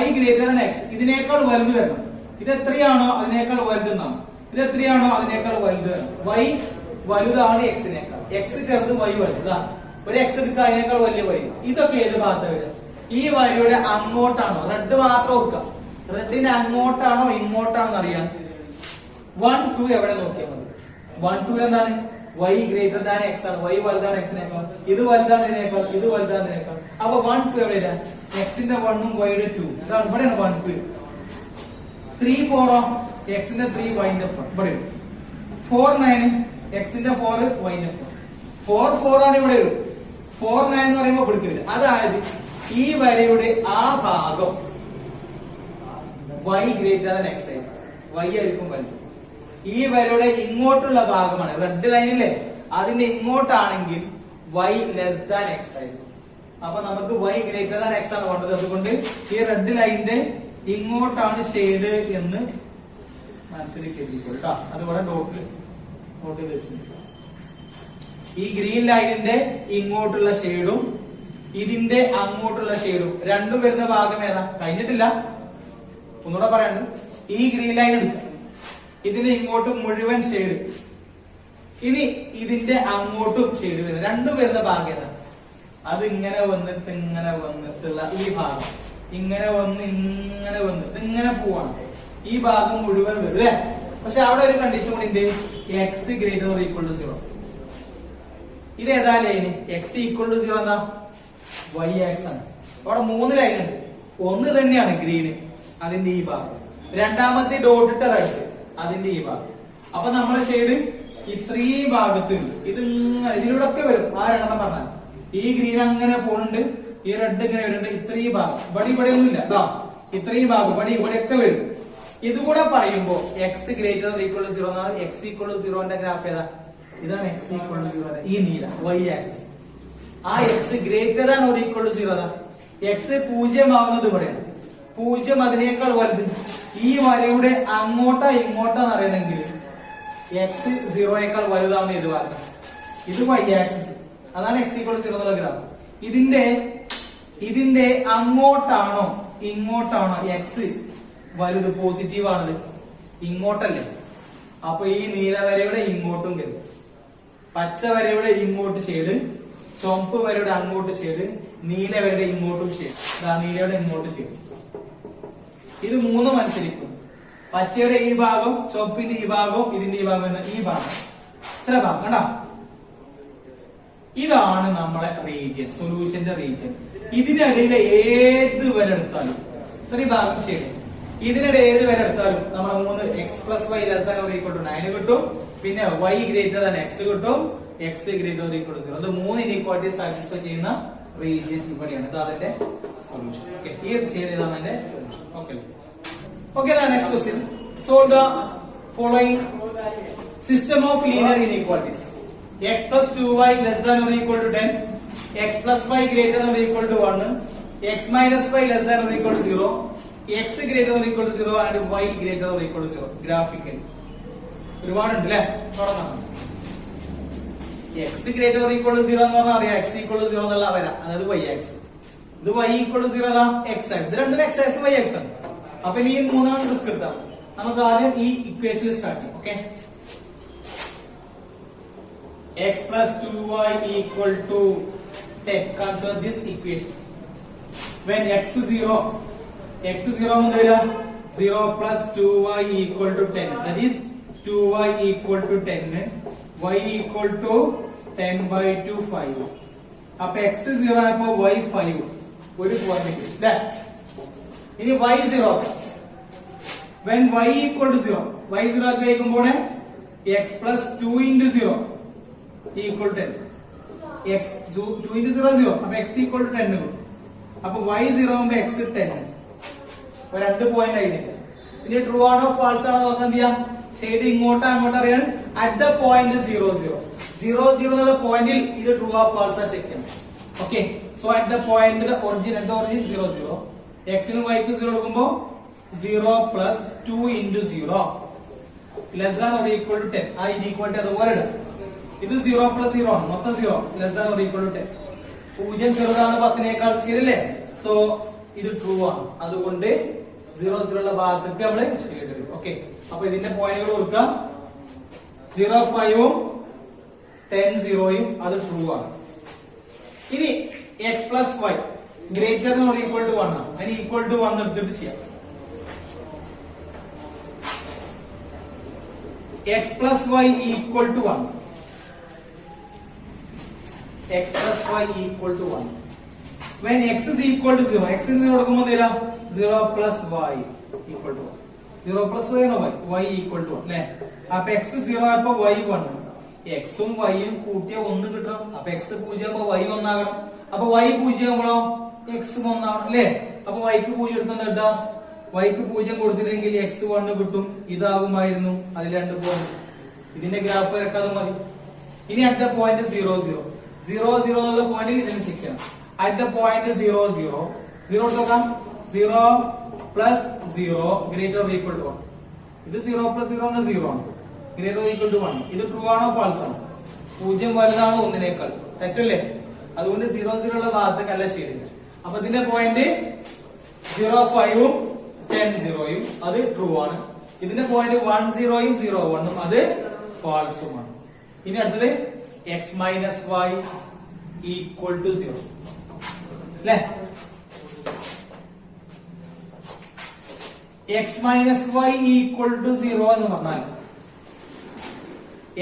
y ഗ്രേറ്റർ ദാൻ എക്സ്, ഇതിനേക്കാൾ വലുത് വരണം. ഇത് എത്രയാണോ അതിനേക്കാൾ വലുത് എന്നാണ്. ഇത് എത്രയാണോ അതിനേക്കാൾ വലുത് വരണം. y വലുതാണ് എക്സിനേക്കാൾ, എക്സ് ചെറുത് y വലുതാണ്. ഒരു എക്സ് എടുക്കുക, അതിനേക്കാൾ വലിയ y. ഇതൊക്കെ ഏത് ഭാഗത്ത് വരിക? ഈ വരിയുടെ അങ്ങോട്ടാണോ, റെഡ് മാത്രം ഓർക്കുക, റെഡിന് അങ്ങോട്ടാണോ ഇങ്ങോട്ടാണോ അറിയാൻ 1 2 എവിടെ നോക്കിയാൽ മതി. 1 2 എന്താണ് y ഗ്രേറ്റർ ദാൻ x ആണ്. y വലുതാണ് x നേക്കാൾ, ഇത് വലുതാണ് ഇതിനേക്കാൾ, ഇത് വലുതാണ് ഇതിനേക്കാൾ. അപ്പൊ 1 2 എവിടെയാ? x ന്റെ 1 ഉം y യുടെ 2. ഇതാണ് ഇവിടെയാണ് 1 2. 3 4 x ന്റെ 3 y ന്റെ 4 ഇവിടെ. 4 9 x ന്റെ 4 y ന്റെ 4. 4 4 ആണ് ഇവിടെ വരും. 4 9 എന്ന് പറയുമ്പോൾ ഇവിടേക്ക് വരും. അതായത് ഈ വരയുടെ ആ ഭാഗം y ഗ്രേറ്റർ ദാൻ x ആയിരിക്കും. y ആയിരിക്കും വലുത്. ഈ വരയുടെ ഇങ്ങോട്ടുള്ള ഭാഗമാണ് റെഡ് ലൈനില്ലേ, അതിന്റെ ഇങ്ങോട്ടാണെങ്കിൽ y ലെസ് ദാൻ x ആയിരിക്കും. അപ്പൊ നമുക്ക് y ഗ്രേറ്റർ ദാൻ x ആണ് വേണ്ടത്. അതുകൊണ്ട് ഈ റെഡ് ലൈനിന്റെ ഇങ്ങോട്ടാണ് ഷെയ്ഡ് എന്ന് മനസ്സിലേക്ക് എത്തിക്കോളൂ കേട്ടോ. അതുപോലെ നോട്ട് വെച്ചിട്ടുണ്ട്. ഈ ഗ്രീൻ ലൈനിന്റെ ഇങ്ങോട്ടുള്ള ഷെയ്ഡും ഇതിന്റെ അങ്ങോട്ടുള്ള ഷെയ്ഡും രണ്ടും വരുന്ന ഭാഗം ഏതാ? കഴിഞ്ഞിട്ടില്ല, ഒന്നുകൂടെ പറയാണ്ട്. ഈ ഗ്രീൻ ലൈൻ എടുക്കുക, ഇതിന്റെ ഇങ്ങോട്ടും മുഴുവൻ ഷെയ്ഡ്, ഇനി ഇതിന്റെ അങ്ങോട്ടും ഷെയ്ഡ് വരുന്നത് രണ്ടും വരുന്ന ഭാഗം ഏതാ? അത് ഇങ്ങനെ വന്നിട്ടുള്ള ഈ ഭാഗം ഇങ്ങനെ വന്നിട്ട് ഇങ്ങനെ പോവാണ്. ഈ ഭാഗം മുഴുവൻ വരും അല്ലെ. പക്ഷെ അവിടെ ഒരു കണ്ടീഷൻ കൂടി ഉണ്ട്, x greater or equal to 0. ഇത് ഏതാ ലൈന്? x ഈക്വൽ ടു 0 എന്താ? y ആക്സ് ആണ്. അവിടെ 3 ലൈൻ ഉണ്ട്. ഒന്ന് തന്നെയാണ് ഗ്രീന്, അതിന്റെ ഈ ഭാഗം. രണ്ടാമത്തെ ഡോട്ട് ഇട്ട റെഡ്, അതിന്റെ ഈ ഭാഗം. അപ്പൊ നമ്മളെ ഷെയ്ഡ് ഇത്രയും ഭാഗത്തും ഇത് ഇതിലൂടെ ഒക്കെ വരും. ആ രണ്ടെണ്ണം പറഞ്ഞാൽ ഈ ഗ്രീൻ അങ്ങനെ പോകുന്നുണ്ട്, ഈ റെഡ് ഇങ്ങനെ വരുന്നുണ്ട്. ഇത്രയും ഭാഗം ഇവിടെ ഒന്നും ഇല്ല കേട്ടോ. ഇത്രയും ഭാഗം ഇവിടെയൊക്കെ വരും. ഇതുകൂടെ പറയുമ്പോ x greater or equal to 0 എന്നാൽ x ഈക്വൽ ടു 0ന്റെ ഗ്രാഫ് ഏതാ? ഇതാണ് x ഈക്വൽ ടു 0. ഈ നീല y ആക്സിസ്. ആ x greater than or equal to 0 x 0 ആവുന്നത് ഇവിടെയാണ്. 0 അതിനേക്കാൾ വലുത്. ഈ വരയുടെ അങ്ങോട്ടാ ഇങ്ങോട്ടാന്ന് അറിയണമെങ്കിൽ x 0 വലുതാവുന്ന ഇത് ഭാഗം. ഇത് y ആക്സിസ്. അതാണ് x ഈക്വൽ ടു 0 എന്നുള്ള ഗ്രാഫ്. ഇതിന്റെ അങ്ങോട്ടാണോ ഇങ്ങോട്ടാണോ x വലുത്? പോസിറ്റീവ് ആണത്, ഇങ്ങോട്ടല്ലേ. അപ്പൊ ഈ നീല വരയുടെ ഇങ്ങോട്ടും വരും, പച്ച വരയുടെ ഇങ്ങോട്ട് ഷെയ്ഡ്, ചുവപ്പ് വരയുടെ അങ്ങോട്ട് ഷെയ്ഡ്, നീല വരയുടെ ഇങ്ങോട്ടും ഷെയ്ഡ്. നീലയുടെ ഇങ്ങോട്ട് ഷെയ്ഡ്. ഇത് മൂന്നും അനുസരിക്കും. പച്ചയുടെ ഈ ഭാഗം, ചുവപ്പിന്റെ ഈ ഭാഗവും, ഇതിന്റെ ഈ ഭാഗം എന്ന ഈ ഭാഗം, ഇത്ര ഭാഗം കണ്ടാ. ഇതാണ് നമ്മളെ റീജിയൻ, സൊല്യൂഷന്റെ റീജിയൻ. ഇതിനിടയിലെ ഏത് വരെ എടുത്താലും ഇത്രയും ഭാഗം ഷെയ്ഡ്, ഇതിനിടെ ഏത് വരെ എടുത്താലും നമ്മൾ 3 x plus y less than or equal to 9 കിട്ടും. പിന്നെ y ഗ്രേറ്റർ ദാൻ x കിട്ടും, x greater or equal to 0. അത് 3 ഇനീക്വാലിറ്റി സാറ്റിസ്ഫൈ ചെയ്യുന്ന റീജിയൻ ഇവിടെയാണ്. ഇത് അതിന്റെ സൊല്യൂഷൻ. ഓക്കെ, ഈ ഷെയ്ഡ് ഇതാണ് അതിന്റെ solution. Okay okay, next question. Solve the following system of linear inequalities. x plus 2y less than or equal to 10, x plus y greater than or equal to 1, x minus y less than or equal to 0, x greater than or equal to 0 and y greater than or equal to 0. Graphical ഒരുപാടുണ്ട് അല്ലെ. തുടങ്ങാം. x greater or equal to 0 എന്ന് പറഞ്ഞാൽ അറിയാം, x equal to 0 എന്നുള്ള വരാം, അതായത് y axis. ഇത് y equal to 0 x axis. ഇത് രണ്ടും x ആക്സ് y ആക്സ് ആണ്. അപ്പൊ ഇനി ഈ മൂന്നാം റിസ്ക് എടുത്താൽ നമുക്ക് ആദ്യം ഈ ഇക്വേഷനിൽ സ്റ്റാർട്ട് ചെയ്യാം. Okay, x plus 2y equal to 10. Consider this equation. When x 0 എന്ന് വരിക 0 plus 2y equal to 10. That is 2y equal to 10, y equal to 10 by 2 5. അപ്പൊ x 0 ആയപ്പോ y 5 ഒരു പോയിന്റ് അല്ലേ. ഇനി y 0. When y equal to 0, y 0 ആക്കി വയ്ക്കുമ്പോൾ x plus 2 into 0 equal 10. x 2 into 0 0. അപ്പൊ x equal to 10 കിട്ടും. അപ്പൊ y 0 ആകുമ്പോ x 10. അപ്പൊ 2 പോയിന്റ് ആയിരുന്നു. ഇനി ട്രൂ ആണോ ഫാൾസ് ആണോ നോക്കാൻ എന്ത് ചെയ്യാം? ഷെയ്ഡ് ഇങ്ങോട്ടോ അങ്ങോട്ടോ അറിയാൻ അറ്റ് ദ പോയിന്റ് 0 0 0 0 എന്നുള്ള പോയിന്റിൽ ഇത് ട്രൂ ആ ഫാൾസ് ആ ചെക്ക് ചെയ്യണം. Okay, so at the point the origin 0 0, x നും y ക്കും 0 കൊടുക്കുമ്പോ 0 plus 2 into 0 less than or equal to 10. ആ ഇനീക്വാലിറ്റി അതുപോലെ ഇടാം. ഇത് 0 plus 0 ആണ്, മൊത്തം 0 less than or equal to 10. 0 ചെറുതാണ് 10നേക്കാൾ, ശരിയല്ലേ? സോ ഇത് ട്രൂ ആണ്. അതുകൊണ്ട് 0 0 ഉള്ള ഭാഗത്തേക്ക് നമ്മള് ഷെയ്ഡ് ഇടും. ഓക്കെ, അപ്പൊ ഇതിന്റെ പോയിന്റുകൾ ഓർക്കുക. 0 5ഉം 10 0യും അത് ട്രൂ ആണ്. ഇനി x plus y greater than or equal to 1 ആണ്. അതിന് ഈക്വൽ ടു 1 എടുത്തിട്ട് ചെയ്യാം. x plus y equal to 1. X plus y equal to 1. When x is equal to 0, x is 0 0 plus y equal to 1. 0 plus y ആണ് y equal to 1 അല്ലേ? അപ്പൊ x 0 ആയപ്പോ y 1. x ഉം y ഉം കൂട്ടിയ 1 കിട്ടണം. അപ്പൊ x 0 ആകുമ്പോ y 1 ആകണം. അപ്പൊ y 0 ആകുമ്പോഴോ x 1 ആവണം അല്ലേ? അപ്പൊ y ക്ക് 0 എടുത്താൽ കിട്ടാം. y ക്ക് 0 കൊടുത്തില്ലെങ്കിൽ x 1 കിട്ടും. ഇതാകുമായിരുന്നു അതിൽ 2 പോയിന്റ്. ഇതിന്റെ ഗ്രാഫ് വരക്കാതെ മതി. ഇനി അടുത്ത പോയിന്റ് 0 0 0 0 എന്നുള്ള പോയിന്റിൽ ഇതിനെ ചെക്ക് ചെയ്യണം. At the point 0 0 0 നോക്കാം. 0 plus 0 greater or equal to 1. ഇത് 0 plus 0 ആണ് 0 ആണ്. Greater or equal to 1. ഇത് ട്രൂ ആണോ ഫാൾസ് ആണോ? 0 വലുതാണോ 1നേക്കാൾ? തെറ്റല്ലേ? അതുകൊണ്ട് 0 0 ഉള്ള ഭാഗത്തേക്കല്ല ഷെയ്ഡ് ചെയ്യുന്നത്. അപ്പൊ ഇതിന്റെ പോയിന്റ് 0 5 ഉം 10 0 ഉം അത് ട്രൂ ആണ്. ഇതിന്റെ പോയിന്റ് 1 0 ഉം 0 1 ഉം അത് ഫാൾസുമാണ്. ഇനി അടുത്തത് x minus y equal to 0 അല്ലേ? x minus y equal to 0 എന്ന് പറഞ്ഞാൽ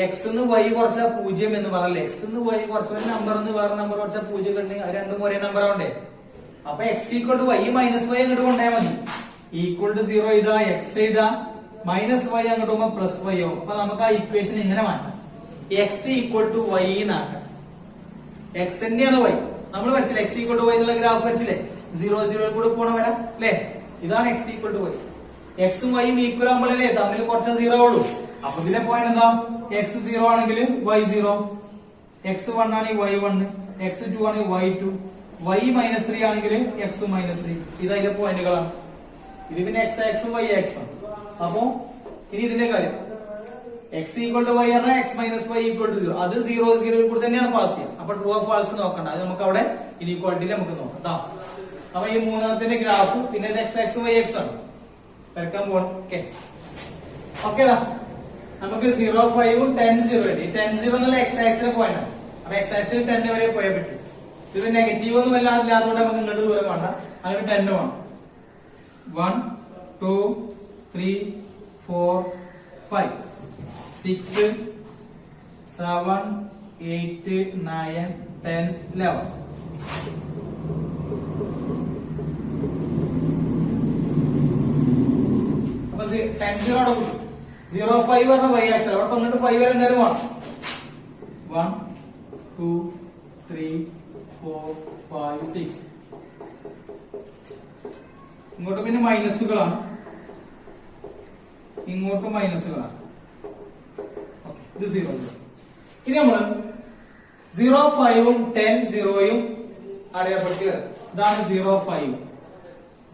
x എന്ന് y കുറച്ചാ 0 എന്ന് പറഞ്ഞാൽ x എന്ന് y കുറച്ച നമ്പർ എന്ന് വേറെ നമ്പർ കുറച്ചാ 0 കിട്ടുന്നെങ്കിൽ അത് രണ്ടും ഒരേ നമ്പർ ആവണ്ടേ? അപ്പൊ x equal to y minus y അങ്ങോട്ട് കൊണ്ടുപോയാൽ മതി. equal to 0 ഇതാ x ഇതാ മൈനസ് y അങ്ങോട്ട് പോകുമ്പോ പ്ലസ് y ആവും. അപ്പൊ നമുക്ക് ആ ഇക്വേഷൻ ഇങ്ങനെ മാറ്റാം. x equal to y എന്നാക്കാം. x തന്നെയാണ് y. നമ്മൾ വരച്ചില്ലേ x equal to y എന്നുള്ള ഗ്രാഫ് വരച്ചില്ലേ? 0 0 കൂടെ പോണ വരാം അല്ലേ? ഇതാണ് x equal to y. x ഉം y ഉം ഈക്വൽ ആകുമ്പോഴല്ലേ തമ്മിൽ കുറച്ച് 0 ഉള്ളൂ. അപ്പൊ ഇതിന്റെ പോയിന്റ് എന്താ? x 0 ആണെങ്കിൽ y 0, x 1 ആണെങ്കിൽ y 1, x 2 ആണെങ്കിൽ y 2, y minus 3 ആണെങ്കിൽ x minus 3. ഇത് അതിന്റെ പോയിന്റുകളാണ്. ഇത് പിന്നെ x x ഉം y x ആണ്. അപ്പൊ ഇനി ഇതിന്റെ കാര്യം x equal to y ആണ് x minus y equal to 0. അത് 0 0 കൂടെ തന്നെയാണ് പാസ് ചെയ്യുക. അപ്പൊ ട്രൂ ഓർ ഫാൾസ് നോക്കണ്ട. അത് നമുക്ക് അവിടെ ഇനീക്വാളിറ്റിയിൽ നമുക്ക് നോക്കാം ട്ടോ. അപ്പൊ ഈ മൂന്നാമത്തിന്റെ ഗ്രാഫ് പിന്നെ x x y x ആണ് വരക്കാൻ പോകണം. ഓക്കെ നമുക്ക് 0 5 ഉം 10 0 ഉണ്ട്. ഈ 10 0 എന്നുള്ള x ആക്സിലെ പോയിന്റ് ആണ്. അപ്പൊ x ആക്സിൽ 10 വരെ പോയാൽ പറ്റും. ഇത് നെഗറ്റീവ് ഒന്നും വല്ലാതില്ലാത്തതുകൊണ്ട് നമുക്ക് ഇങ്ങോട്ട് ദൂരം വേണ്ട. അങ്ങനെ 10 വേണം. 1 2 3 4 5 6 7 8 9 10 11. അപ്പൊ 10 0 0 5 പറഞ്ഞ y ആക്സിൽ അവിടെ അങ്ങോട്ട് 5 വരെ എന്തായാലും വേണം. 1 2 3 4 5 6 ഇങ്ങോട്ട് പിന്നെ മൈനസുകളാണ്, ഇങ്ങോട്ട് മൈനസുകളാണ്. ഇത് 0 ഇനി നമ്മള് 0 5 ഉം 10 0 ഉം അടയാളപ്പെടുത്തി വരാം. ഇതാണ് 0 5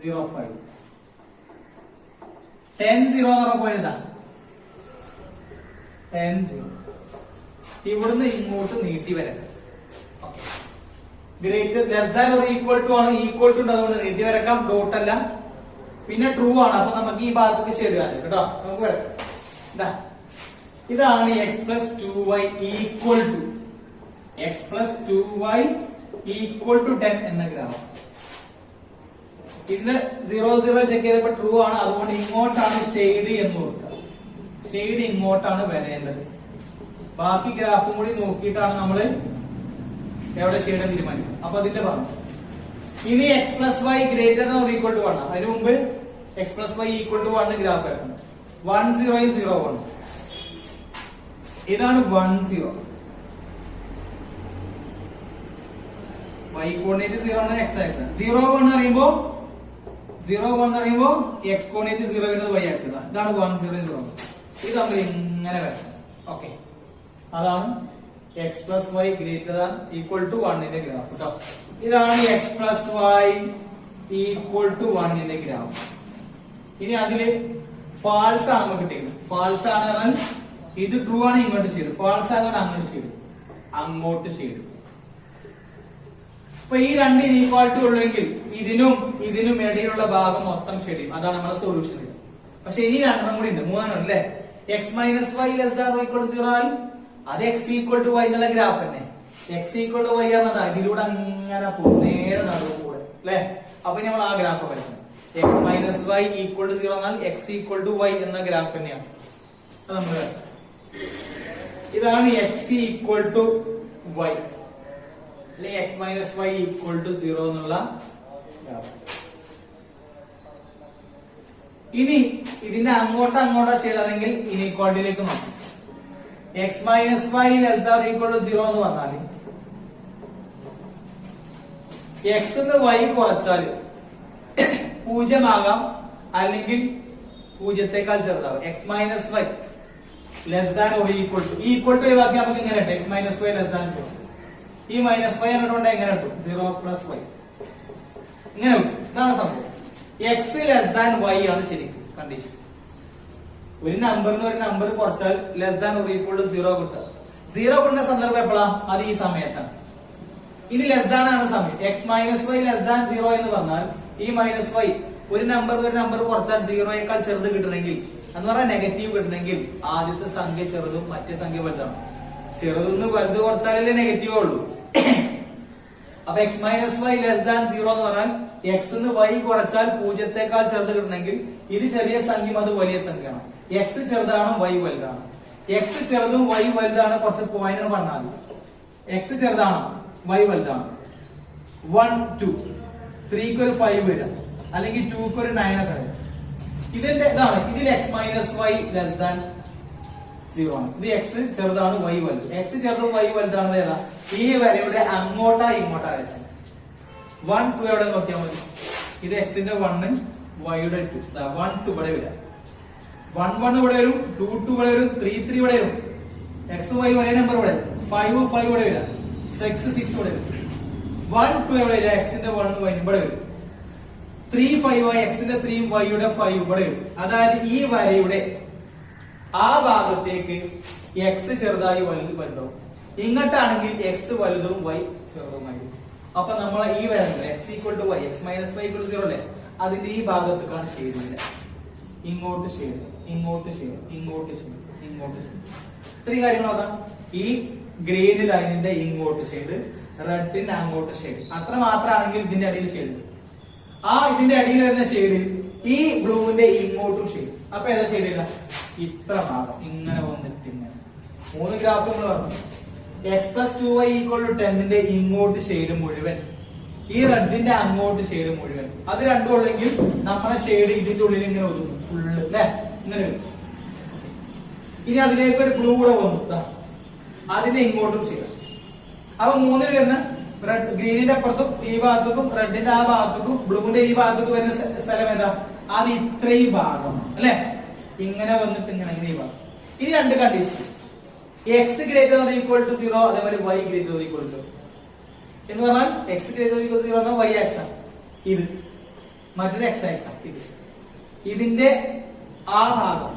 0 5 10 0 എന്ന് പറഞ്ഞ പോയിന്റ് ഇതാ 10 0. ഇവിടുന്ന് ഇങ്ങോട്ട് നീട്ടി വരാം. Greater less than or equal to ആണ്. ഈക്വൽ ടു ഉണ്ട്, അതുകൊണ്ട് നീട്ടി വരക്കാം. ഡോട്ട് അല്ല, പിന്നെ ട്രൂ ആണ്. അപ്പൊ നമുക്ക് ഈ ഭാഗത്തേക്ക് ഷെയ്ഡ് ചെയ്യാൻ കേട്ടോ. നമുക്ക് വരക്കാം. ഇതാണ് x plus 2y equal to x plus 2y equal to 10 എന്ന ഗ്രാഫ്. ഇതിന് 0 0 ചെക്ക് ചെയ്തപ്പോ ട്രൂ ആണ്, അതുകൊണ്ട് ഇങ്ങോട്ടാണ് ഷെയ്ഡ് എന്ന് കൊടുക്കുക. ഷെയ്ഡ് ഇങ്ങോട്ടാണ് വരേണ്ടത്. ബാക്കി ഗ്രാഫും കൂടി നോക്കിയിട്ടാണ് നമ്മൾ എവിടെ ഷെയ്ഡ് തീരുമാനിക്കുക. അപ്പൊ അതിന്റെ പറഞ്ഞു. ഇനി x plus y greater than or equal to 1. അതിന് മുമ്പ് x plus y equal to 1 graph വരക്കണം. 1 0 0 1. ഇതാണ് 1 0. y കോർഡിനേറ്റ് 0 ആണ്, x ആക്സിസ് 0 1 അറിയുമ്പോ 0 1 അറിയുമ്പോ x കോർഡിനേറ്റ് 0 വരുന്നത് y ആക്സിസ്. ഇതാണ് 1 0 0. ഇത് നമ്മൾ ഇങ്ങനെ വരക്കണം. ഓക്കെ, അതാണ് x plus y greater than equal to 1 ന്റെ ഗ്രാഫ് കേട്ടോ. ഇതാണ് x plus y equal to 1 ന്റെ ഗ്രാഫ്. ഇനി അതില് ഫാൾസ് ആണ് നമുക്ക് കിട്ടിയത്. ഫാൾസ് ആണ് പറഞ്ഞാൽ ഇത് ട്രൂ ആണ്, ഇങ്ങോട്ട് ഷെയ്ഡ്. ഫാൾസ് ആയതുകൊണ്ട് അങ്ങോട്ട് ഷെയ്ഡ്, അങ്ങോട്ട് ഷെയ്ഡ്. അപ്പൊ ഈ രണ്ട് ഇനീക്വാളിറ്റി ഉള്ളെങ്കിൽ ഇതിനും ഇടയിലുള്ള ഭാഗം മൊത്തം ഷെയ്ഡ് ചെയ്യും. അതാണ് നമ്മുടെ സൊല്യൂഷൻ. പക്ഷെ ഇനി രണ്ടെണ്ണം കൂടി ഉണ്ട്, മൂന്നെണ്ണം അല്ലേ. x minus y less than or equal to 0 ആണ്. അത് x equal to y എന്നുള്ള ഗ്രാഫ് തന്നെ. x equal to y ആണെന്നാ ഇതിലൂടെ അങ്ങനെ പോകും, നേരെ നടുവ് കൂടെ അല്ലെ. അപ്പൊ നമ്മൾ ആ ഗ്രാഫ് വരയ്ക്കണം. x minus y equal to 0 എന്നാൽ x equal to y എന്ന ഗ്രാഫ് തന്നെയാണ്. അത് നമ്മൾ ഇതാണ് x ഈക്വൽ ടു y അല്ലെങ്കിൽ x minus y equal to 0 എന്നുള്ള ഗ്രാഫ്. ഇനി ഇതിന്റെ അങ്ങോട്ടോ ചെയ്യണമെങ്കിൽ ഇനീക്വാളിറ്റിയിലേക്ക് നോക്കാം. x minus y less than equal to 0 എന്ന് പറഞ്ഞാൽ x എന്ന് y കുറച്ചാൽ 0 ആകാം, അല്ലെങ്കിൽ 0 ചെറുതാവും. x minus y less than or equal to ഒഴിവാക്കി നമുക്ക് ഇങ്ങനെ കിട്ടും x minus y less than 0. ഈ മൈനസ് y എന്നിട്ടുണ്ട് എങ്ങനെ കിട്ടും 0 പ്ലസ് y ഇങ്ങനെ കിട്ടും. ഇതാണ് സംഭവം. x ലെസ് ദാൻ y ആണ് ശരിക്കും കണ്ടീഷൻ. ഒരു നമ്പറിന് ഒരു നമ്പർ കുറച്ചാൽ less than or equal to 0 കിട്ടുക. 0 കിട്ടുന്ന സന്ദർഭം എപ്പോഴാ? അത് ഈ സമയത്താണ്. ഇനി ലെസ് ദാൻ ആണ് സമയം. x minus y less than 0 എന്ന് പറഞ്ഞാൽ ഈ മൈനസ് y ഒരു നമ്പർ കുറച്ചാൽ 0യേക്കാൾ ചെറുത് കിട്ടണമെങ്കിൽ എന്ന് പറഞ്ഞാൽ നെഗറ്റീവ് കിട്ടണമെങ്കിൽ ആദ്യത്തെ സംഖ്യ ചെറുതും മറ്റേ സംഖ്യ വലുതാണ്. ചെറുതെന്ന് വലുത് കുറച്ചാലല്ലേ നെഗറ്റീവ് ഉള്ളൂ. അപ്പൊ x minus y less than 0 എന്ന് പറഞ്ഞാൽ x എന്ന് y കുറച്ചാൽ 0യേക്കാൾ ചെറുത് കിട്ടണമെങ്കിൽ ഇത് ചെറിയ സംഖ്യയും അത് വലിയ സംഖ്യയാണ്. x ചെറുതാണ് y വലുതാണ്. x ചെറുതും y വലുതാണ്. കുറച്ച് പോയിന്റ് പറഞ്ഞാൽ x ചെറുതാണ് y വലുതാണ്. 1 2 3 ഒരു 5 വരാം, അല്ലെങ്കിൽ 2 ഒരു 9 ഒക്കെ വരാം. ഇതിന്റെ ഇതാണ്. ഇതിൽ x minus y less than 0 ആണ്. ഇത് x ചെറുതാണ് y വലുത്. x ചെറുതും y വലുതാണ് ഏതാ? ഈ വരയുടെ അങ്ങോട്ടാ വെച്ചാൽ 1 2 എവിടെ നോക്കിയാൽ മതി. ഇത് x ന്റെ 1 y യുടെ 2. 1 2 ഇവിടെ വരാം. 1 1 ഇവിടെ വരും, 2 2 ഇവിടെ വരും, 3 3 ഇവിടെ വരും. x y ഒരേ നമ്പർ ഇവിടെ 5 5 ഇവിടെ വരാം, 6 6 ഇവിടെ വരും. 1 2 എവിടെ വരാം? x ന്റെ 1 y ഇവിടെ വരും. 3 5 x ന്റെ 3 y യുടെ 5 ഇവിടെ വരും. അതായത് ഈ വരയുടെ ആ ഭാഗത്തേക്ക് x ചെറുതായി വലുതാവും. ഇങ്ങോട്ടാണെങ്കിൽ x വലുതും y ചെറുതുമായിരിക്കും. അപ്പൊ നമ്മൾ ഈ വര x equal to y x minus y equal to 0 അല്ലേ, അതിന്റെ ഈ ഭാഗത്തേക്കാണ് ഷെയ്ഡ് ഇല്ല. ഇങ്ങോട്ട് ഷെയ്ഡ്, ഇങ്ങോട്ട് ഷെയ്ഡ്, ഇങ്ങോട്ട് ഷെയ്ഡ്, ഇങ്ങോട്ട് ഷെയ്ഡ്. ഇത്രയും കാര്യങ്ങൾ നോക്കാം. ഈ ഗ്രീൻ ലൈനിന്റെ ഇങ്ങോട്ട് ഷെയ്ഡ്, റെഡിന്റെ അങ്ങോട്ട് ഷെയ്ഡ്. അത്ര മാത്രമാണെങ്കിൽ ഇതിന്റെ അടിയിൽ ഷെയ്ഡ്. ഇതിന്റെ അടിയിൽ വരുന്ന ഷെയ്ഡിൽ ഈ ബ്ലൂവിന്റെ ഇങ്ങോട്ടും ഷെയ്ഡ്. അപ്പൊ ഏതാ ഷെയ്ഡ് ഇല്ല? ഇത്ര ഭാഗം ഇങ്ങനെ വന്നിട്ട് ഇങ്ങനെ 3 ഗ്രാഫ് നമ്മൾ പറഞ്ഞു. x plus 2y equal to 10ന്റെ ഇങ്ങോട്ട് ഷെയ്ഡ് മുഴുവൻ, ഈ റെഡിന്റെ അങ്ങോട്ട് ഷെയ്ഡ് മുഴുവൻ. അത് രണ്ടും ഉള്ളെങ്കിൽ നമ്മളെ ഷെയ്ഡ് ഇതിന്റെ ഉള്ളിൽ ഇങ്ങനെ ഒതുങ്ങും ഫുള്ള് അല്ലെ, ഇങ്ങനെ വരും. ഇനി അതിലേക്ക് ഒരു ബ്ലൂ കൂടെ വന്നു, അതിന്റെ ഇങ്ങോട്ടും ഷെയ്ഡ്. അപ്പൊ 3 വരുന്ന റെഡ് ഗ്രീനിന്റെ അപ്പുറത്തും ഈ ഭാഗത്തും റെഡിന്റെ ആ ഭാഗത്തും ബ്ലൂവിന്റെ ഈ ഭാഗത്തും വരുന്ന സ്ഥലം ഏതാ? അത് ഇത്രയും ഭാഗം അല്ലെ, ഇങ്ങനെ വന്നിട്ട് ഇങ്ങനെ ഈ ഭാഗം. ഇനി രണ്ട് condition, x greater than equal to 0, അതേപോലെ y greater than equal to 0 എന്ന് പറഞ്ഞാൽ x greater than equal to 0 പറഞ്ഞാൽ y ആക്സ് ആണ് ഇത്, മറ്റൊരു x ആക്സ് ആണ് ഇത്. ഇതിന്റെ ആ ഭാഗം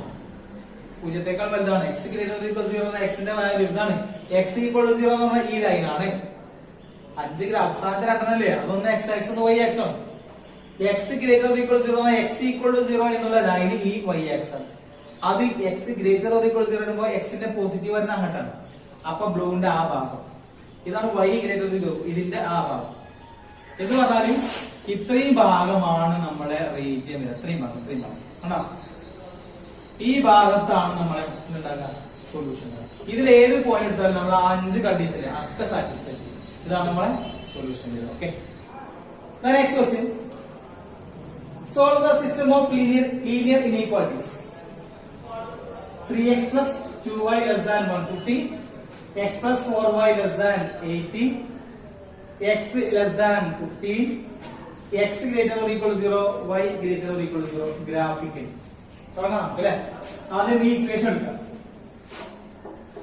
0യേക്കാൾ വലുതാണ്. x greater than equal to 0 എന്ന x ന്റെ വാല്യൂ ഇതാണ്. x ഈക്വൽ ടു 0 എന്ന് പറഞ്ഞാൽ ഈ ലൈനാണ്. 5 ഗ്രാഫ് സാധ്യത രണ്ടെണ്ണല്ലേ, അതൊന്ന് x ആക്സ് ഒന്ന് y ആക്സ് ആണ്. x greater than equal to 0 x equal to 0 എന്നുള്ള ലൈൻ ഈ y ആക്സ് ആണ്. അതിൽ x greater than equal to 0 വരുമ്പോൾ x ന്റെ പോസിറ്റീവ് വരുന്ന അങ്ങോട്ടാണ്. അപ്പൊ ബ്ലൂവിന്റെ ആ ഭാഗം ഇതാണ് y ഗ്രേറ്റർ ദാൻ 0, ഇതിന്റെ ആ ഭാഗം എന്ന് പറഞ്ഞാലും ഇത്രയും ഭാഗമാണ് നമ്മളെ റീജിയൻ. ഇത്രയും ഭാഗം കണ്ടോ, ഈ ഭാഗത്താണ് നമ്മളെ ഉണ്ടാകുക സൊല്യൂഷൻ. ഇതിൽ ഏത് പോയിന്റ് എടുത്താലും നമ്മൾ 5 കണ്ടീഷൻ ഒക്കെ സാറ്റിസ്ഫൈ ചെയ്യും. ഇതാണ് നമ്മളെ solution. Okay, next question. Solve the system of linear inequalities. 3x plus 2y less than 150, x plus 4y less than 80, x less than 15, x greater or equal to 0, y greater or equal to 0. Graphically തുടങ്ങാം അല്ലേ. ആദ്യം ഈ equation എടുക്കാം.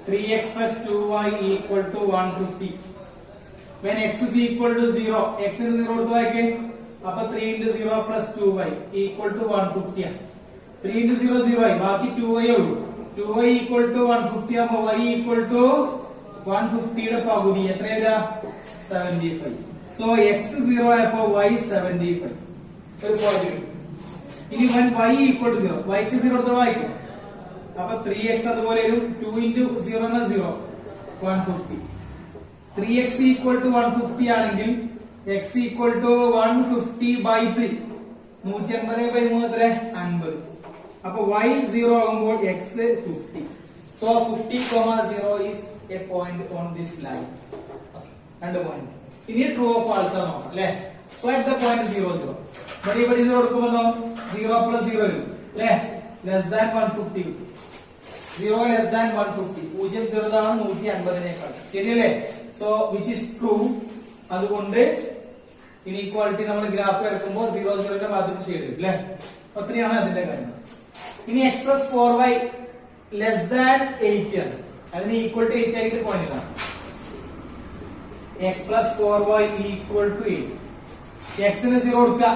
3x plus 2y equal to 150. When x is equal to 0, x ന് 0 എടുത്ത് വായിക്കേ. അപ്പൊ 3 into 0 plus 2y equal to 150 ആണ്. 3 into 0 0 ആയി, ബാക്കി 2y ഉള്ളൂ. 2y equal to 150 ആകുമ്പോ y equal to 150യുടെ പകുതി എത്രയാ? 75. So x 0 ആയപ്പോ y 75 ഒരു പോയിന്റ് കിട്ടും. ഇനി when y equal to 0, y ക്ക് 0 എടുത്തോളം വായിക്കും. അപ്പൊ 3x അതുപോലെ വരും. 2 into 0 എന്ന 0 150. 3x equal to 150 ആണെങ്കിൽ x equal to 150 by 3, 150 by 3 എത്ര? 50. അപ്പൊ y 0 ആകുമ്പോൾ x 50. So 50,0 is a point on this line. രണ്ട് പോയിന്റ്. ഇനി ട്രൂ ഓഫ് ഫാൾസ് ആണ് നോക്കാം അല്ലേ. So at the point 0 0. ഇവിടെ ഇത് കൊടുക്കുമ്പോൾ 0 പ്ലസ് 0 വരും അല്ലേ. ലെസ് ദാൻ 150 കിട്ടും. 0 ലെസ് ദാൻ 150. 0 ചെറുതാണ് 150നേക്കാൾ. ശരിയല്ലേ. So which is true. അതുകൊണ്ട് ഇനീക്വാളിറ്റി നമ്മൾ ഗ്രാഫ് വരക്കുമ്പോൾ 0 0ന്റെ ഭാഗത്ത് ഷെയ്ഡ് വരും അല്ലേ. അത്രയാണ് അതിന്റെ കാര്യം. ഇനി x plus 4y less than 8 ആണ്. അതിന് ഈക്വൽ ടു 8 ആയിട്ട് പോയിന്റ് കാണാം. x plus 4y equal to 8. x ന് 0 കൊടുക്കുക.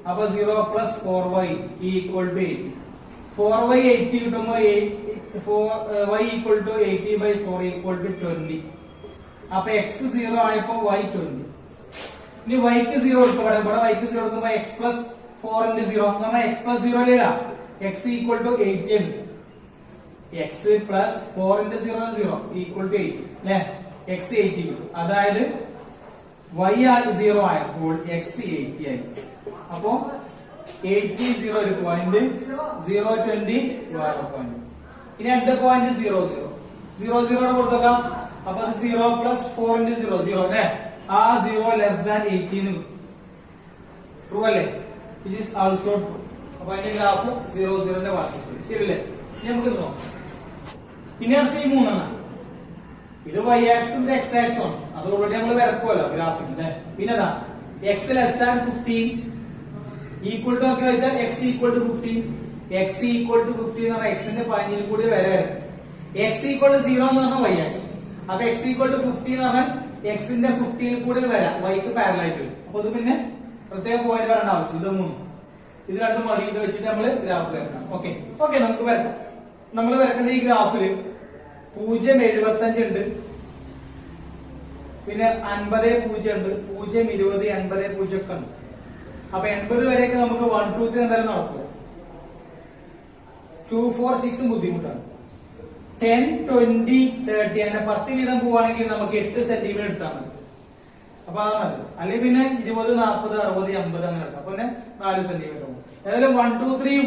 അപ്പൊ 0 plus 4y equal to 8. 4y 80 കിട്ടുമ്പോ y equal to 80 by 4 equal to 20. അപ്പൊ x 0 ആയപ്പോ y 20. ഇനി y ക്ക് 0 കൊടുക്കുക. ഇവിടെ y ക്ക് 0 കൊടുക്കുമ്പോ x plus 4 into 0 എന്ന് പറഞ്ഞാൽ x plus 0 അല്ലേ. x equal to 80 ആണ്. x plus 4 into 0 0 equal to 80 അല്ലേ. x 80 കിട്ടും. അതായത് y 0 ആയപ്പോൾ x 80 ആയി. അപ്പോ 80 0 ഒരു പോയിന്റ്, 0 20 വേറെ പോയിന്റ്. ഇനി അടുത്ത പോയിന്റ് 0 0 0 0 കൊടുത്തേക്കാം. അപ്പൊ 0 പ്ലസ് 4 into 0 0 അല്ലേ. ആ 0 ലെസ് ദാൻ 18 ട്രൂ അല്ലേ. It is also true. അപ്പൊ അതിന്റെ ഗ്രാഫ് 0 0ന്റെ ഭാഗത്ത് ശരിയല്ലേ. ഇനി നമുക്ക് നോക്കാം. ഇനി അടുത്ത ഈ മൂന്നെണ്ണം. ഇത് y ആക്സും x ആക്സും ആണ്. അത് ഓൾറെഡി നമ്മൾ വരക്കുമല്ലോ ഗ്രാഫിന്റെ. പിന്നെ x less than 15 equal to ഒക്കെ വെച്ചാൽ x equal to 15. x equal to 15 എന്ന് പറഞ്ഞാൽ x ന്റെ 15 കൂടി വര വരക്കും. x ഈക്വൽ ടു 0 എന്ന് പറഞ്ഞാൽ y ആക്സ്. അപ്പൊ x ഈക്വൽ ടു 15 എന്ന് പറഞ്ഞാൽ x ന്റെ 15 കൂടി വര y ക്ക് പാരലൽ ആയിട്ട് വരും. അപ്പൊ ഇത് പിന്നെ പ്രത്യേക പോയിന്റ് വരേണ്ട ആവശ്യം. ഇത് മൂന്ന് ഇത് രണ്ടും മതി. ഇത് വെച്ചിട്ട് നമ്മൾ ഗ്രാഫ് വരക്കണം. ഓക്കെ നമുക്ക് വരക്കാം. നമ്മൾ വരക്കേണ്ട ഈ ഗ്രാഫില് 0 75 ഉണ്ട്, പിന്നെ 50 0 ഉണ്ട്, 0 20 80 0 ഒക്കെ ഉണ്ട്. അപ്പൊ 80 വരെയൊക്കെ നമുക്ക് 1 2 3 എന്തായാലും നടക്കും. 2 4 6 ബുദ്ധിമുട്ടാണ്. 10 20 30 അങ്ങനെ 10 വീതം പോവാണെങ്കിൽ നമുക്ക് 8 സെന്റിമീറ്റർ എടുത്താൽ മതി. അപ്പൊ അത് മതി. അല്ലെങ്കിൽ പിന്നെ 20 40 60 50 അങ്ങനെ എടുക്കാം. അപ്പൊ പിന്നെ 4 സെന്റിമീറ്റർ പോകും. ഏതായാലും 1 2 3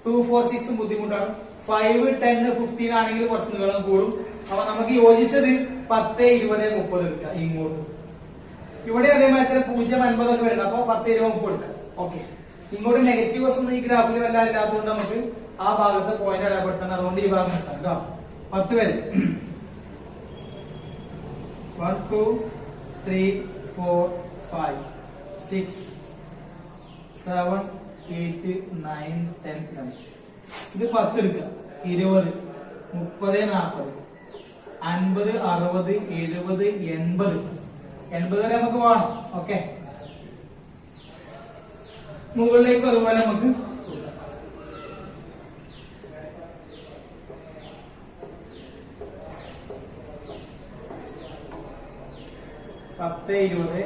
2 4 6 ബുദ്ധിമുട്ടാണ്. 5 10 15 ആണെങ്കിൽ കുറച്ച് നീളം കൂടും. അപ്പൊ നമുക്ക് യോജിച്ചത് 10 20 30 എടുക്കാം. ഇങ്ങോട്ട് ഇവിടെ അതേമാതിരി 0 50 ഒക്കെ വരുന്നത്. അപ്പൊ 10 20 30 എടുക്കാം. ഓക്കെ. ഇങ്ങോട്ട് നെഗറ്റീവ്സ് ഒന്നും ഈ ഗ്രാഫിൽ വല്ലാതെ ഇല്ലാത്തതുകൊണ്ട് നമുക്ക് ആ ഭാഗത്ത് പോയിന്റ് അടയാളപ്പെടുത്തണം. അതുകൊണ്ട് ഈ ഭാഗം എടുക്കാം കേട്ടോ. 10 വരെ 1 2 3 4 5 6 7 8 9 10 11. ഇത് 10 എടുക്കുക. 20 30 40 50 60 70 80 80 വരെ നമുക്ക് വേണം. ഓക്കെ. മുകളിലേക്ക് അതുപോലെ നമുക്ക് 10 20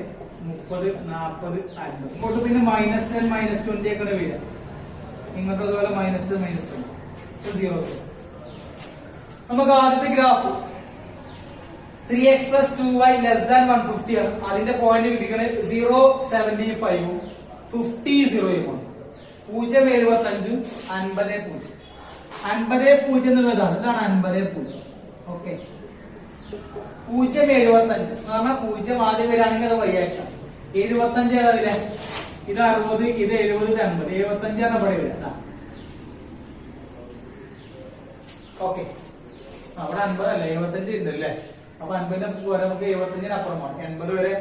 30 40 50. ഇങ്ങോട്ട് പിന്നെ -10 -20 ഒക്കെ വരിക. ഇങ്ങോട്ട് അതുപോലെ -10 -20 0. നമുക്ക് ആദ്യത്തെ graph 3x plus 2y less than 150 ആണ്. അതിന്റെ പോയിന്റ് കിട്ടിക്കുന്നത് 0 75 50 0 0 75 50 0 50 0 എന്നുള്ളതാണ്. ഇതാണ് 50 0. ഓക്കെ. 0 75 എന്ന് പറഞ്ഞാൽ 0 ആദ്യം വരികയാണെങ്കിൽ അത് y ആക്സ് ആണ്. 75 ഏതാതില്ലേ. ഇത് 60 ഇത് 70 ഇത് 80 75 ആണ് ഇവിടെ വരിക. ഓക്കെ. അവിടെ 50 അല്ല 75 ഉണ്ട് അല്ലേ. അപ്പൊ 50ന്റെ വരെ നമുക്ക് 75ന് അപ്പുറമാണ്. 80 വരെ.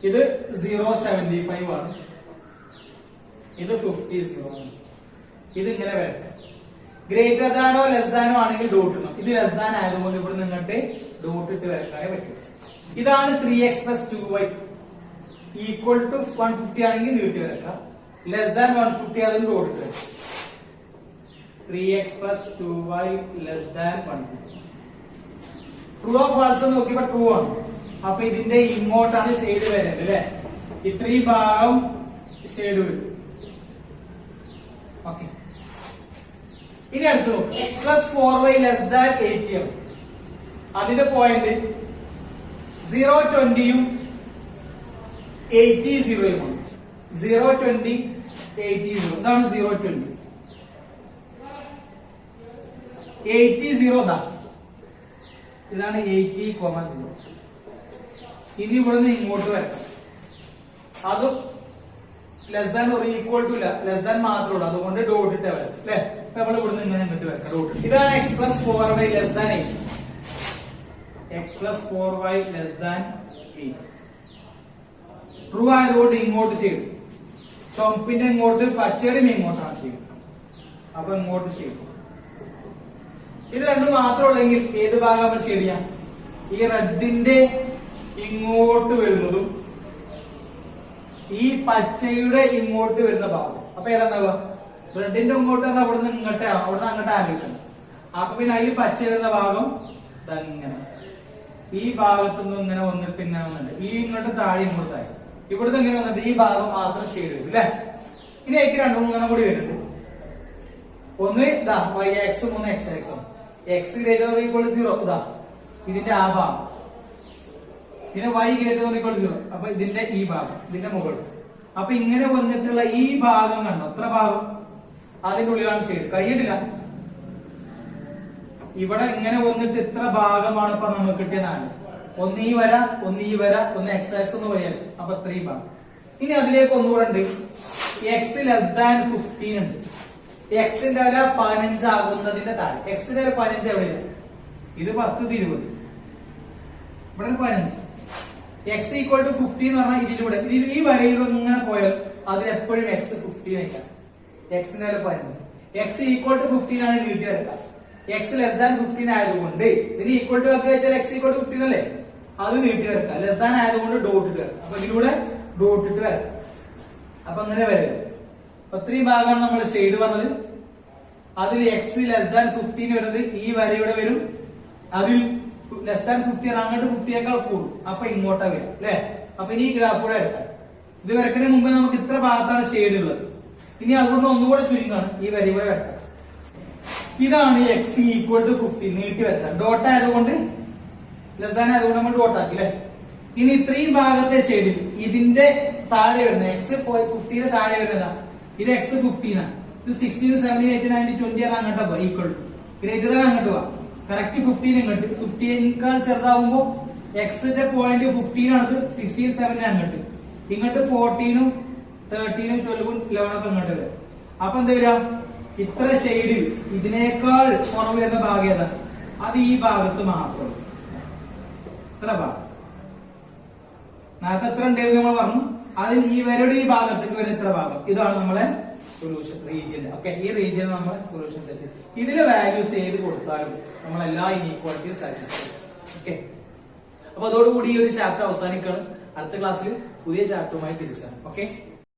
ഇത് 0.75 ആണ്. ഇത് 50 0 ആണ്. ഇത് ഇങ്ങനെ വരക്കാം. ഗ്രേറ്റർ ദാനോ ലെസ് ദാനോ ആണെങ്കിൽ ഡോട്ട് ഇടണം. ഇത് ലെസ് ദാൻ ആയതുകൊണ്ട് ഇവിടെ നിന്നിട്ട് ഡോട്ട് ഇട്ട് വരക്കാനേ പറ്റും. ഇതാണ് 3x plus 2y equal to 150 ആണെങ്കിൽ നീട്ടി വരക്കാം. ലെസ് ദാൻ 150 അതിന് ഡോട്ട് ഇട്ട് വരക്കാം. 3x plus 2y less than 150. True or false നോക്കിയപ്പോ ട്രൂ ആണ്. അപ്പൊ ഇതിന്റെ ഇങ്ങോട്ടാണ് ഷെയ്ഡ് വരുന്നത് അല്ലെ. ഇത്രയും ഭാഗം ഷെയ്ഡ് വരും. ഓക്കെ. ഇനി അടുത്ത് നോക്കാം. x plus 4y less than 80 ആണ്. അതിന്റെ പോയിന്റ് 0 20 80 0 ആണ്. 0 20 80 0. എന്താണ് 0 20? 80 0 ഇതാ, ഇതാണ് 80,0. ഇനി ഇവിടുന്ന് ഇങ്ങോട്ട് വരണം, അതും ലെസ് ദാൻ ഒരു ഈക്വൽ ടു ഇല്ല, ലെസ് ദാൻ മാത്രമേ ഉള്ളൂ, അതുകൊണ്ട് ഡോട്ട് ഇട്ട വരാം അല്ലെ. നമ്മൾ ഇവിടുന്ന് ഇങ്ങനെ ഇങ്ങോട്ട് വരണം, ഡോട്ട്. ഇതാണ് x plus 4y less than 8. x plus 4y less than 8 true ആയതുകൊണ്ട് ഇങ്ങോട്ട് ചെയ്യും, ചുമപ്പിന്റെ ഇങ്ങോട്ട് പച്ചയുടെയും ഇങ്ങോട്ടാണ് ചെയ്യും, അപ്പൊ ഇങ്ങോട്ട് ചെയ്യും. ഇത് രണ്ടും മാത്രമുള്ളെങ്കിൽ ഏത് ഭാഗം നമ്മൾ ശരിയാ? ഈ റെഡിന്റെ ഇങ്ങോട്ട് വരുന്നതും ഈ പച്ചയുടെ ഇങ്ങോട്ട് വരുന്ന ഭാഗം. അപ്പൊ ഏതാണ്ടാവുക? റെഡിന്റെ ഇങ്ങോട്ട് തന്നെ അവിടുന്ന് ഇങ്ങോട്ടാണ്, അവിടുന്ന് അങ്ങോട്ട് ആലോചിക്കണം. അപ്പൊ പിന്നെ അതിൽ പച്ച വരുന്ന ഭാഗം ഇങ്ങനെ ഈ ഭാഗത്തുനിന്ന് ഇങ്ങനെ വന്നിട്ട് ഇങ്ങനെ വന്നിട്ട് ഈ ഇങ്ങോട്ട് താഴെ ഇങ്ങോട്ട് താഴെ ഇവിടുന്ന് ഇങ്ങനെ വന്നിട്ട് ഈ ഭാഗം മാത്രം ഷെയ്ഡ് വരും അല്ലെ. ഇനി എനിക്ക് രണ്ടു മൂന്നെണ്ണം കൂടി വരുന്നുണ്ട്. ഒന്ന് ഇതാ y ആക്സും ഒന്ന് x ആക്സും. x greater than equal to 0 ഇതാ ഇതിന്റെ ആ ഭാഗം, പിന്നെ y greater than equal to 0 അപ്പൊ ഇതിന്റെ ഈ ഭാഗം, ഇതിന്റെ മുകളിൽ. അപ്പൊ ഇങ്ങനെ വന്നിട്ടുള്ള ഈ ഭാഗം കണ്ടോ, എത്ര ഭാഗം അതിന്റെ ഉള്ളിലാണ് ഷെയ്ഡ്. കൈയിടില്ല, ഇവിടെ ഇങ്ങനെ വന്നിട്ട് ഇത്ര ഭാഗമാണ് ഇപ്പൊ നമുക്ക് കിട്ടിയതാണ്. ഒന്ന് ഈ വര, ഒന്ന് ഈ വര, ഒന്ന് x ആക്സ്, ഒന്ന് y ആക്സ്, അപ്പൊ 3 ഭാഗം. ഇനി അതിലേക്ക് ഒന്നുകൂടെ ഉണ്ട്, x ലെസ് ദാൻ 15 ഉണ്ട്. എക്സിന്റെ വില 15 ആകുന്നതിന്റെ താഴെ. എക്സിന്റെ വില 15 എവിടെയില്ല, ഇത് 10 ഇത് 20, ഇവിടെ 15. എക്സ് ഈക്വൽ ടു 15 എന്ന് പറഞ്ഞാൽ ഇതിലൂടെ ഈ വരയിലൂടെ ഇങ്ങനെ പോയാൽ അതിൽ എപ്പോഴും x 15 ആയിരിക്കാം. എക്സിന്റെ വില 15. എക്സ് ഈക്വൽ ടു 15 ആണ് നീട്ടി വരക്കാം. എക്സ് ലെസ് ദാൻ 15 ആയതുകൊണ്ട് ഇതിന് ഈക്വൽ ടു ആക്കി വെച്ചാൽ x ഈക്വൽ ടു 15 അല്ലേ, അത് നീട്ടി വരക്കാം. ലെസ് ദാൻ ആയതുകൊണ്ട് ഡോട്ട് ഇട്ട് വരക്കാം. അപ്പൊ ഇതിലൂടെ ഡോട്ട് ഇട്ട് വരക്കാം. അപ്പൊ അങ്ങനെ വരരുത്. അപ്പൊ 3 ഭാഗമാണ് നമ്മൾ ഷെയ്ഡ് പറഞ്ഞത്. അതിൽ x ലെസ് ദാൻ 15 വരുന്നത് ഈ വരയുടെ വരും, അതിൽ ലെസ് ദാൻ 50 അങ്ങോട്ട് 50യേക്കാൾ കൂടും, അപ്പൊ ഇങ്ങോട്ടാ വരും അല്ലെ. അപ്പൊ ഇനി ഈ ഗ്രാഫ് കൂടെ വരക്കാം. ഇത് വരക്കുന്നതിന് മുമ്പേ നമുക്ക് ഇത്ര ഭാഗത്താണ് ഷെയ്ഡ് ഉള്ളത്. ഇനി അതുകൊണ്ട് ഒന്നുകൂടെ ചുരുങ്ങാണ്, ഈ വര കൂടെ വരക്കാം. ഇതാണ് x ഈക്വൽ ടു 15 നീട്ടി വെച്ചാൽ, ഡോട്ട് ആയതുകൊണ്ട് ലെസ് ദാൻ ആയതുകൊണ്ട് നമ്മൾ ഡോട്ട് ആക്കി അല്ലെ. ഇനി ഇത്രയും ഭാഗത്തെ ഷെയ്ഡിൽ ഇതിന്റെ താഴെ വരുന്ന x 15 താഴെ വരുന്നതാ, ഇത് x 15 ആണ്. ഇത് 16 17 18 19 20 ആണ് അങ്ങോട്ട് പോവാ, ഈക്വൽ ടു ഗ്രേറ്റർ ദാൻ അങ്ങോട്ട് പോവാ. കറക്റ്റ് 15 ഇങ്ങോട്ട്, 15 ചെറുതാവുമ്പോ എക്സിന്റെ പോയിന്റ് 15 ആണ്, 16 17 അങ്ങോട്ട്, ഇങ്ങോട്ട് 14 13 12 11 ഒക്കെ ഇങ്ങോട്ട് വരും. അപ്പൊ എന്താ വരിക? ഇത്ര ഷെയ്ഡിൽ ഇതിനേക്കാൾ കുറവ് വരുന്ന ഭാഗം ഏതാ? അത് ഈ ഭാഗത്ത് മാത്രം. ഇത്ര ഭാഗം നേരത്തെ എത്ര ഉണ്ടായിരുന്നു നമ്മൾ പറഞ്ഞു, അതിൽ ഈ വരയുടെ ഈ ഭാഗത്തേക്ക് വരുന്ന ഇത്ര ഭാഗം, ഇതാണ് നമ്മളെ സൊല്യൂഷൻ റീജിയൻ. ഓക്കെ, ഈ റീജിയൻ നമ്മളെ സൊല്യൂഷൻ സെറ്റ്. ഇതിലെ വാല്യൂസ് ഏത് കൊടുത്താലും നമ്മളെല്ലാ ഇനീക്വാളിറ്റിയും സാറ്റിസ്ഫൈ. ഓക്കെ, അപ്പൊ അതോടുകൂടി ഈ ഒരു ചാപ്റ്റർ അവസാനിക്കുകയാണ്. അടുത്ത ക്ലാസ്സിൽ പുതിയ ചാപ്റ്ററുമായി തിരിച്ചാണ്. ഓക്കെ.